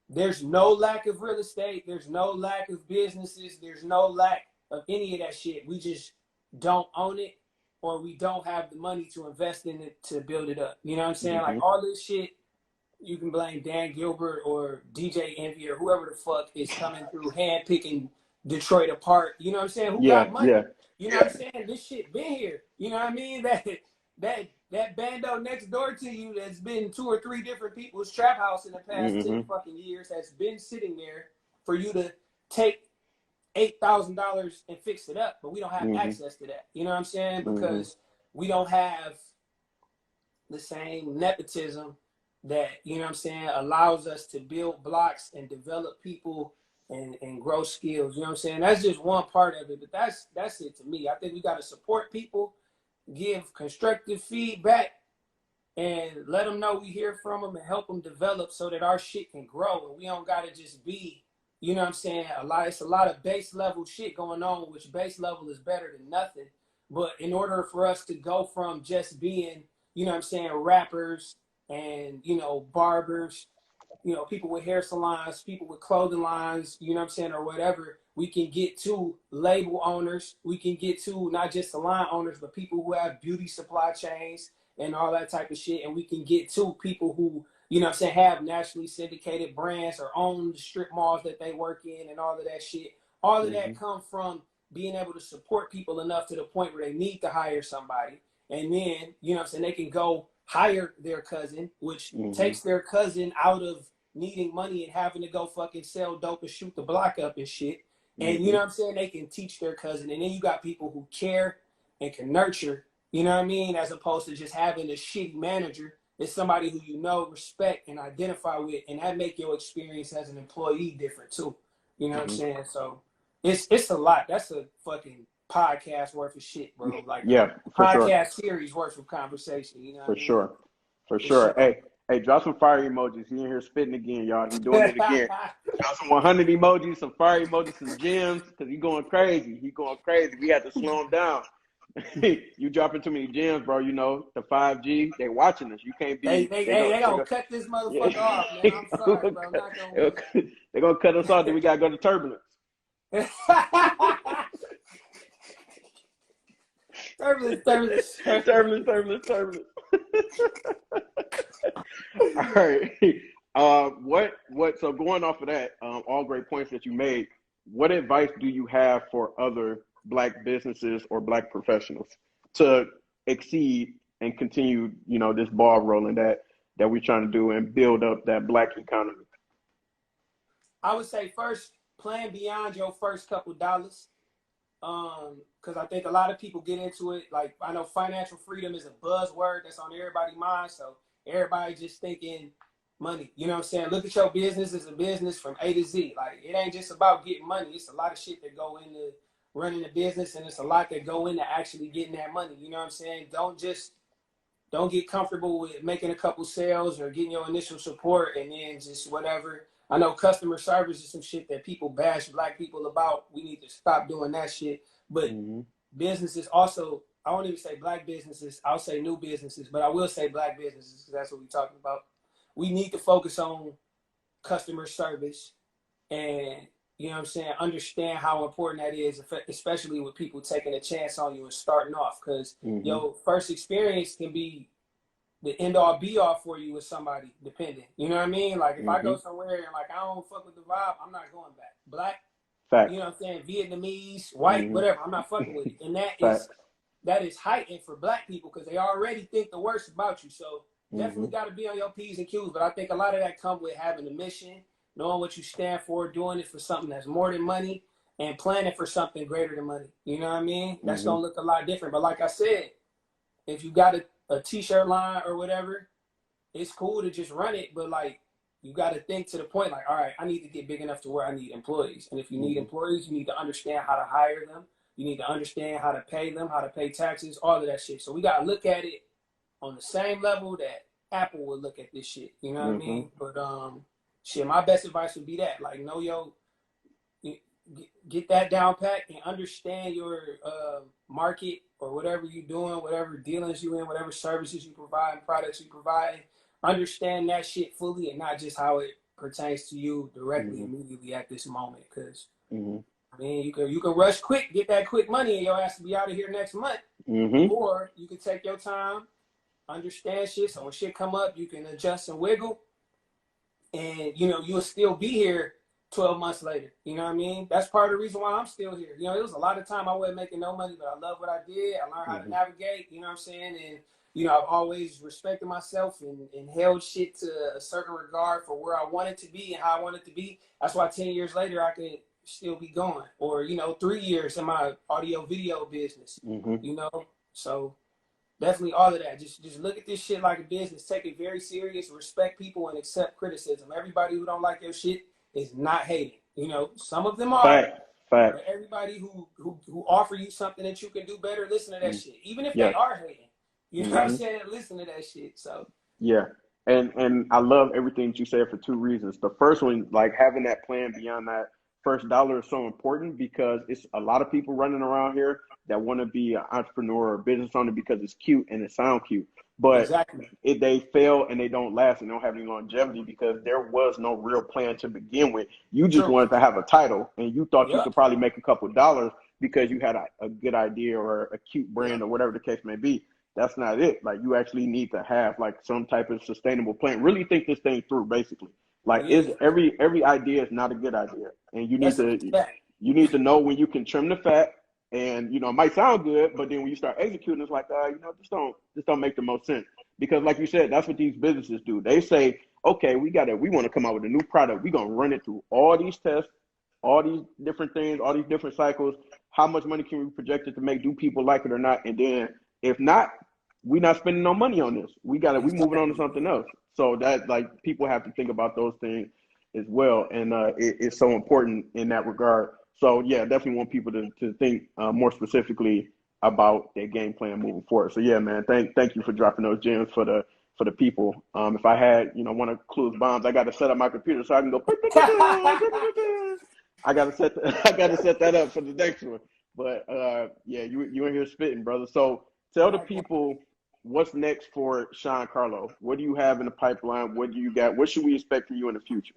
There's no lack of real estate. There's no lack of businesses. There's no lack of any of that shit. We just don't own it, or we don't have the money to invest in it to build it up. You know what I'm saying? Like Mm-hmm. all this shit, you can blame Dan Gilbert or DJ Envy or whoever the fuck is coming through handpicking Detroit apart. You know what I'm saying? Who Yeah, got money? yeah. You know what I'm saying? This shit been here. You know what I mean? That bando next door to you that's been 2 or 3 different people's trap house in the past 10 Mm-hmm. fucking years has been sitting there for you to take $8,000 and fix it up, but we don't have Mm-hmm. access to that. You know what I'm saying? Mm-hmm. Because we don't have the same nepotism that, you know what I'm saying, allows us to build blocks and develop people and grow skills. You know what I'm saying? That's just one part of it, but that's it to me. I think we got to support people, give constructive feedback, and let them know we hear from them and help them develop so that our shit can grow and we don't got to just be, you know what I'm saying, it's a lot of base level shit going on, which base level is better than nothing. But in order for us to go from just being, you know what I'm saying, rappers and, you know, barbers, you know, people with hair salons, people with clothing lines, you know what I'm saying, or whatever, we can get to label owners. We can get to not just salon owners, but people who have beauty supply chains and all that type of shit. And we can get to people who, you know what I'm saying, have nationally syndicated brands or own the strip malls that they work in and all of that shit. All of Mm-hmm. that come from being able to support people enough to the point where they need to hire somebody. And then, you know what I'm saying, they can go hire their cousin, which Mm-hmm. takes their cousin out of needing money and having to go fucking sell dope and shoot the block up and shit. And you Mm-hmm. know what I'm saying? They can teach their cousin. And then you got people who care and can nurture, you know what I mean? As opposed to just having a shitty manager. It's somebody who you know, respect, and identify with. And that make your experience as an employee different too. You know what I'm Mm-hmm. saying? So it's a lot. That's a fucking podcast worth of shit, bro. Like a Yeah, for sure. podcast series worth of conversation. You know what For I mean? sure. For For sure. sure. Hey, drop some fire emojis. He in here spitting again, y'all. He doing it again. Drop some 100 emojis, some fire emojis, some gems, because he going crazy. He going crazy. We had to slow him down. You dropping too many gems, bro. You know, the 5G, they watching us. You can't be, they they gonna go, cut this yeah. motherfucker off, man. I'm sorry, bro. I'm not gonna win. They're going to cut us off, then we got to go to turbulence. Turbulence. Turbulence. All right. So going off of that, all great points that you made, what advice do you have for other Black businesses or Black professionals to exceed and continue, you know, this ball rolling that we're trying to do and build up that Black economy? I would say first, plan beyond your first couple dollars. Because I think a lot of people get into it. Like, I know financial freedom is a buzzword that's on everybody's mind. So everybody just thinking money. You know what I'm saying? Look at your business as a business from A to Z. Like, it ain't just about getting money. It's a lot of shit that go into running a business, and it's a lot that go into actually getting that money. You know what I'm saying? Don't get comfortable with making a couple sales or getting your initial support and then just whatever. I know customer service is some shit that people bash Black people about. We need to stop doing that shit. But Mm-hmm. businesses also, I won't even say Black businesses, I'll say new businesses, but I will say Black businesses because that's what we're talking about. We need to focus on customer service and, you know what I'm saying, understand how important that is, especially with people taking a chance on you and starting off, because Mm-hmm. your first experience can be the end all be all for you with somebody dependent. You know what I mean? Like if I go somewhere and like I don't fuck with the vibe, I'm not going back. Black, Fact. you know what I'm saying, Vietnamese, white, whatever, I'm not fucking with it. And that is heightened for Black people because they already think the worst about you. So definitely got to be on your P's and Q's. But I think a lot of that comes with having a mission, knowing what you stand for, doing it for something that's more than money, and planning for something greater than money. You know what I mean? That's going to look a lot different. But like I said, if you got a t-shirt line or whatever, it's cool to just run it. But like, you got to think to the point, like, all right, I need to get big enough to where I need employees. And if you need employees, you need to understand how to hire them. You need to understand how to pay them, how to pay taxes, all of that shit. So we got to look at it on the same level that Apple would look at this shit. You know what I mean? But shit, my best advice would be that, like, know your, get that down pat and understand your market or whatever you're doing, whatever dealings you in, whatever services you provide, products you provide. Understand that shit fully and not just how it pertains to you directly, immediately at this moment. Because I mean, you can rush quick, get that quick money, and your ass to be out of here next month. Or you can take your time, understand shit. So when shit come up, you can adjust and wiggle, and you'll still be here 12 months later. You know what I mean? That's part of the reason why I'm still here. It was a lot of time I wasn't making no money, but I love what I did. I learned how to navigate. You know what I'm saying? And I've always respected myself and held shit to a certain regard for where I wanted to be and how I wanted to be. That's why 10 years later I could still be going, or 3 years in my audio video business. So definitely all of that. Just look at this shit like a business. Take it very serious. Respect people and accept criticism. Everybody who don't like your shit is not hating. Some of them are. Fact. But everybody who offer you something that you can do better, listen to that shit. Even if they are hating. You know what I'm saying? Listen to that shit. So yeah. And I love everything that you said for two reasons. The first one, like having that plan beyond that first dollar is so important, because it's a lot of people running around here that want to be an entrepreneur or business owner because it's cute and it sounds cute. But they fail and they don't last and don't have any longevity because there was no real plan to begin with. You just wanted to have a title and you thought you could probably make a couple of dollars because you had a good idea or a cute brand or whatever the case may be. That's not it. Like, you actually need to have like some type of sustainable plan. Really think this thing through, basically. Like, is every idea is not a good idea, and you need to know when you can trim the fat. And it might sound good, but then when you start executing, it's like, this don't make the most sense. Because like you said, that's what these businesses do. They say, okay, we want to come out with a new product. We're gonna run it through all these tests, all these different things, all these different cycles. How much money can we project it to make? Do people like it or not? And then if not, we're not spending no money on this. We moving on to something else. So that, like, people have to think about those things as well. And it's so important in that regard. So yeah, definitely want people to think more specifically about their game plan moving forward. So yeah, man, thank you for dropping those gems for the people. If I had, one of Clue's bombs, I got to set up my computer so I can go. I got to set that up for the next one. But yeah, you in here spitting, brother. So tell the people what's next for Shaun Carlo. What do you have in the pipeline? What do you got? What should we expect from you in the future?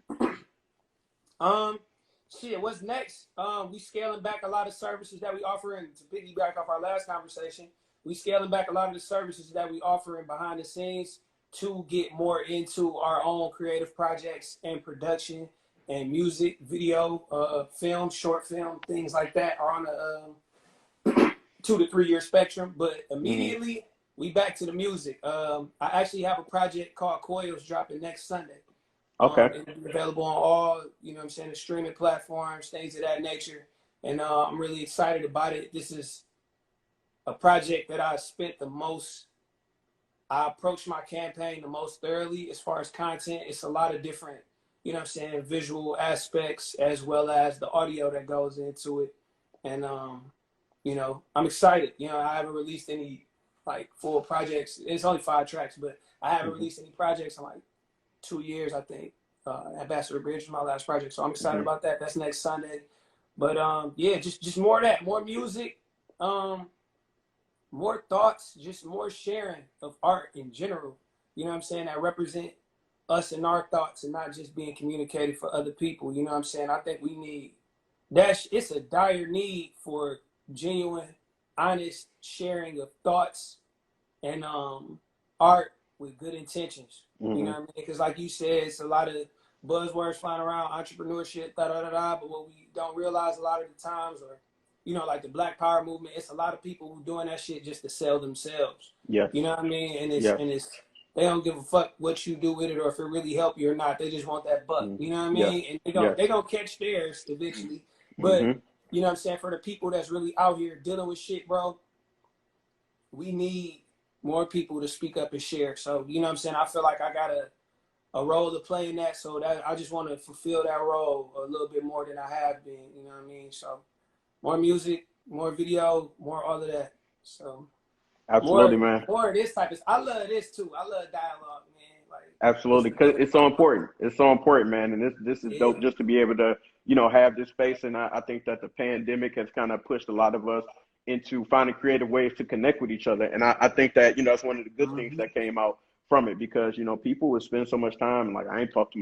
Shit, what's next? We scaling back a lot of services that we offer, and to piggyback off our last conversation, we scaling back a lot of the services that we offer behind the scenes to get more into our own creative projects and production and music, video, film, short film, things like that are on a 2 to 3 year spectrum. But immediately we back to the music. I actually have a project called Coils dropping next Sunday. Okay. It'll be available on all, the streaming platforms, things of that nature. And I'm really excited about it. This is a project that I approached my campaign the most thoroughly as far as content. It's a lot of different, visual aspects as well as the audio that goes into it. And, I'm excited. I haven't released any like full projects. It's only 5 tracks, but I haven't released any projects in like 2 years, I think. Ambassador Bridge was my last project, so I'm excited about that. That's next Sunday. But yeah, just more of that, more music, more thoughts, just more sharing of art in general. You know what I'm saying? That represent us and our thoughts, and not just being communicated for other people. You know what I'm saying? I think we need that. It's a dire need for genuine, honest sharing of thoughts and art with good intentions. You know what I mean? Because like you said, it's a lot of buzzwords flying around, entrepreneurship, but what we don't realize a lot of the times, or like the Black Power movement, it's a lot of people who doing that shit just to sell themselves. You know what I mean? And it's they don't give a fuck what you do with it or if it really help you or not. They just want that buck. You know what I mean? And they gonna catch theirs eventually. But you know what I'm saying? For the people that's really out here dealing with shit, bro, we need more people to speak up and share. So, you know what I'm saying? I feel like I got a role to play in that. So that I just want to fulfill that role a little bit more than I have been. You know what I mean? So more music, more video, more all of that. So absolutely, man. More of this type of. I love this too. I love dialogue, man. Like, absolutely, because it's so important. It's so important, man. And this is dope just to be able to have this space. And I think that the pandemic has kind of pushed a lot of us into finding creative ways to connect with each other. And I think that that's one of the good things that came out from it, because people would spend so much time like, I ain't talked to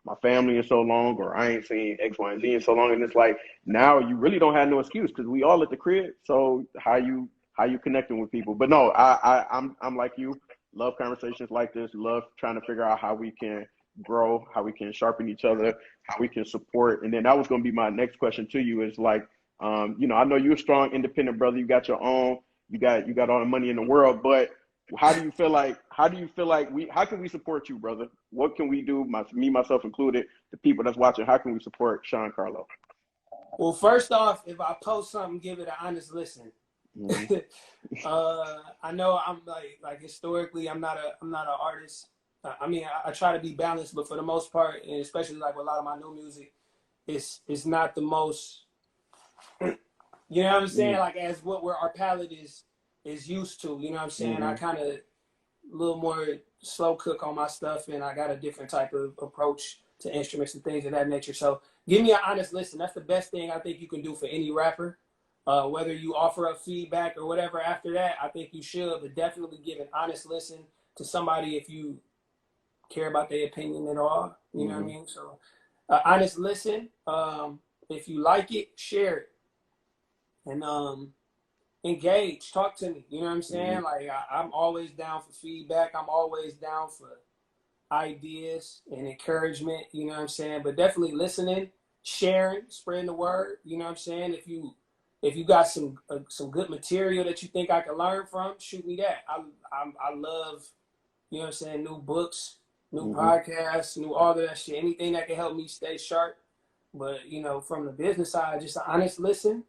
my family in so long, or I ain't seen X, Y, and Z in so long. And it's like now you really don't have no excuse because we all at the crib. So how you connecting with people? But no, I'm like you. Love conversations like this. Love trying to figure out how we can grow, how we can sharpen each other, how we can support. And then that was going to be my next question to you is like, you know, I know you're a strong, independent brother. You got your own. You got all the money in the world. But how do you feel like? How do you feel like we? How can we support you, brother? What can we do? Me, myself included, the people that's watching. How can we support Shaun Carlo? Well, first off, if I post something, give it an honest listen. Mm-hmm. I know I'm like historically, I'm not an artist. I mean, I try to be balanced, but for the most part, and especially like with a lot of my new music, it's not the most. You know what I'm saying? Mm-hmm. Like as what where our palette is used to. You know what I'm saying? I Mm-hmm. kind of a little more slow cook on my stuff, and I got a different type of approach to instruments and things of that nature. So give me an honest listen. That's the best thing I think you can do for any rapper. Whether you offer up feedback or whatever after that, I think you should, but definitely give an honest listen to somebody if you care about their opinion at all. You know what I Mm-hmm. mean? So honest listen. If you like it, share it. And engage, talk to me. You know what I'm saying? Like I'm always down for feedback. I'm always down for ideas and encouragement. You know what I'm saying? But definitely listening, sharing, spreading the word. You know what I'm saying? If you got some good material that you think I can learn from, shoot me that. I love, you know what I'm saying, new books, new Mm-hmm. podcasts, new all of that shit. Anything that can help me stay sharp. But you know, from the business side, just an honest listen.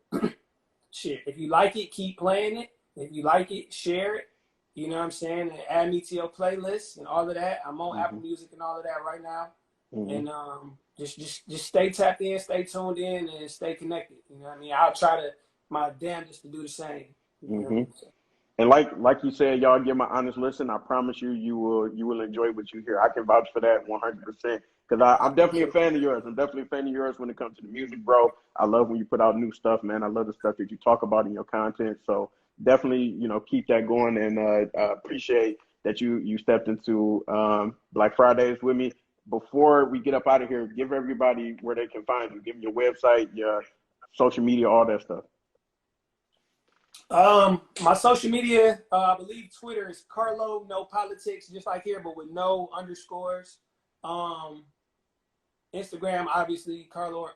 Shit, if you like it, keep playing it. If you like it, share it. You know what I'm saying? And add me to your playlist and all of that. I'm on Mm-hmm. Apple Music and all of that right now. Mm-hmm. And just stay tapped in, stay tuned in, and stay connected. You know what I mean? I'll try to my damnedest to do the same. You know what I Mm-hmm. mean? So, And like you said, y'all give my honest listen. I promise you, you will enjoy what you hear. I can vouch for that 100%. Because I I'm definitely a appreciate fan of yours. I'm definitely a fan of yours when it comes to the music, bro. I love when you put out new stuff, man. I love the stuff that you talk about in your content. So definitely, you know, keep that going. And appreciate that you stepped into Black Fridays with me. Before we get up out of here, give everybody where they can find you. Give them your website, your social media, all that stuff. my social media, I believe Twitter is Carlo No Politics, just like here, but with no underscores. Um, Instagram, obviously, Carlo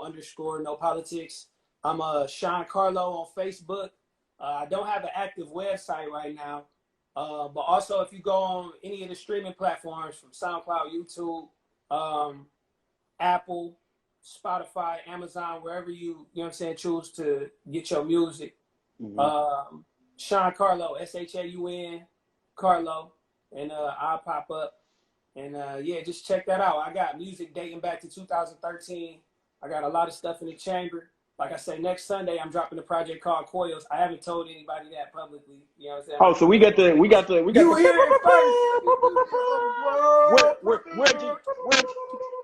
underscore no politics. I'm Shaun Carlo on Facebook. I don't have an active website right now. But also, if you go on any of the streaming platforms from SoundCloud, YouTube, um, Apple, Spotify, Amazon, wherever you know what I'm saying, choose to get your music. Mm-hmm. Um, Shaun Carlo, SHAUN Carlo, and I'll pop up. And yeah, just check that out. I got music dating back to 2013. I got a lot of stuff in the chamber. Like I say, next Sunday I'm dropping a project called Coils. I haven't told anybody that publicly. You know what I'm saying? Oh, so we got You the hear it first.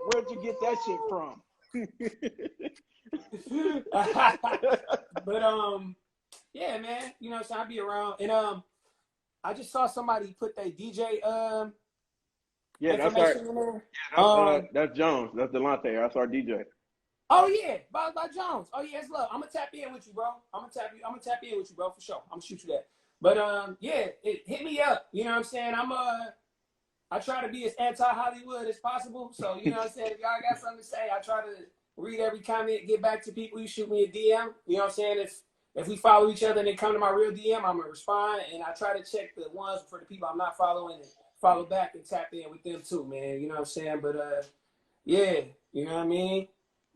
where'd you get that shit from? But yeah, man. You know what I'm saying? I'll be around. And I just saw somebody put their DJ Yeah, information in there. that's Jones. That's Delonte. That's our DJ. Oh yeah, by Jones. Oh yeah, it's love. I'm gonna tap in with you, bro. I'm gonna tap in with you, bro, for sure. I'm gonna shoot you that. But yeah, hit me up. You know what I'm saying? I try to be as anti-Hollywood as possible. So you know what I'm saying? If y'all got something to say, I try to read every comment, get back to people. You shoot me a DM. You know what I'm saying? If we follow each other and they come to my real DM, I'm gonna respond, and I try to check the ones for the people I'm not following and follow back and tap in with them too, man. You know what I'm saying? But yeah, you know what I mean?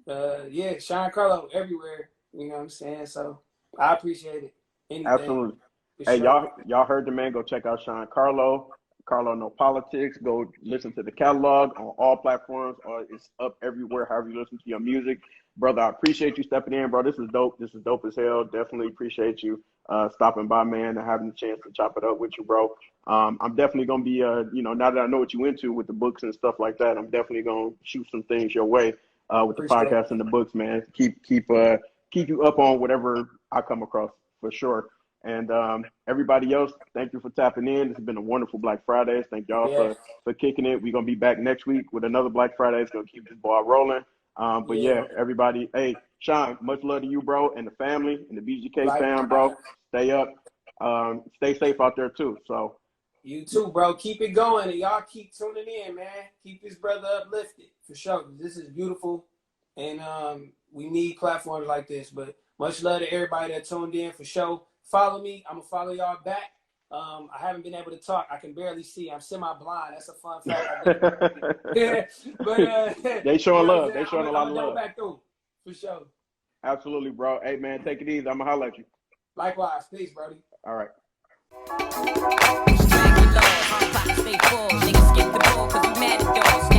Yeah, Shaun Carlo everywhere. You know what I'm saying? So I appreciate it. Anything Absolutely. for Hey, sure. y'all heard the man. Go check out Shaun Carlo. Carlo No Politics. Go listen to the catalog on all platforms. It's up everywhere. However you listen to your music, brother. I appreciate you stepping in, bro. This is dope. This is dope as hell. Definitely appreciate you stopping by, man, and having the chance to chop it up with you, bro. I'm definitely gonna be, you know, now that I know what you into with the books and stuff like that, I'm definitely gonna shoot some things your way with the Appreciate it. podcast and the books, man. Keep you up on whatever I come across for sure. And everybody else, thank you for tapping in. This has been a wonderful Black Fridays. Thank y'all Yeah. for kicking it. We're gonna be back next week with another Black Friday. It's gonna keep this ball rolling. But Yeah. yeah, everybody, hey, Shaun, much love to you, bro, and the family and the BGK fam, bro. Likewise. Stay up. Stay safe out there too. So You too, bro. Keep it going, and y'all keep tuning in, man. Keep this brother uplifted for sure. This is beautiful, and we need platforms like this. But much love to everybody that tuned in for sure. Follow me. I'm gonna follow y'all back. I haven't been able to talk. I can barely see. I'm semi-blind. That's a fun fact. But they you showing know what I'm love. saying? They showing a I'm lot gonna of double love. back through for sure. Absolutely, bro. Hey, man, take it easy. I'm gonna holler at you. Likewise. Peace, Brody. All right. Stay full, niggas skip the ball, cause we mad at dogs.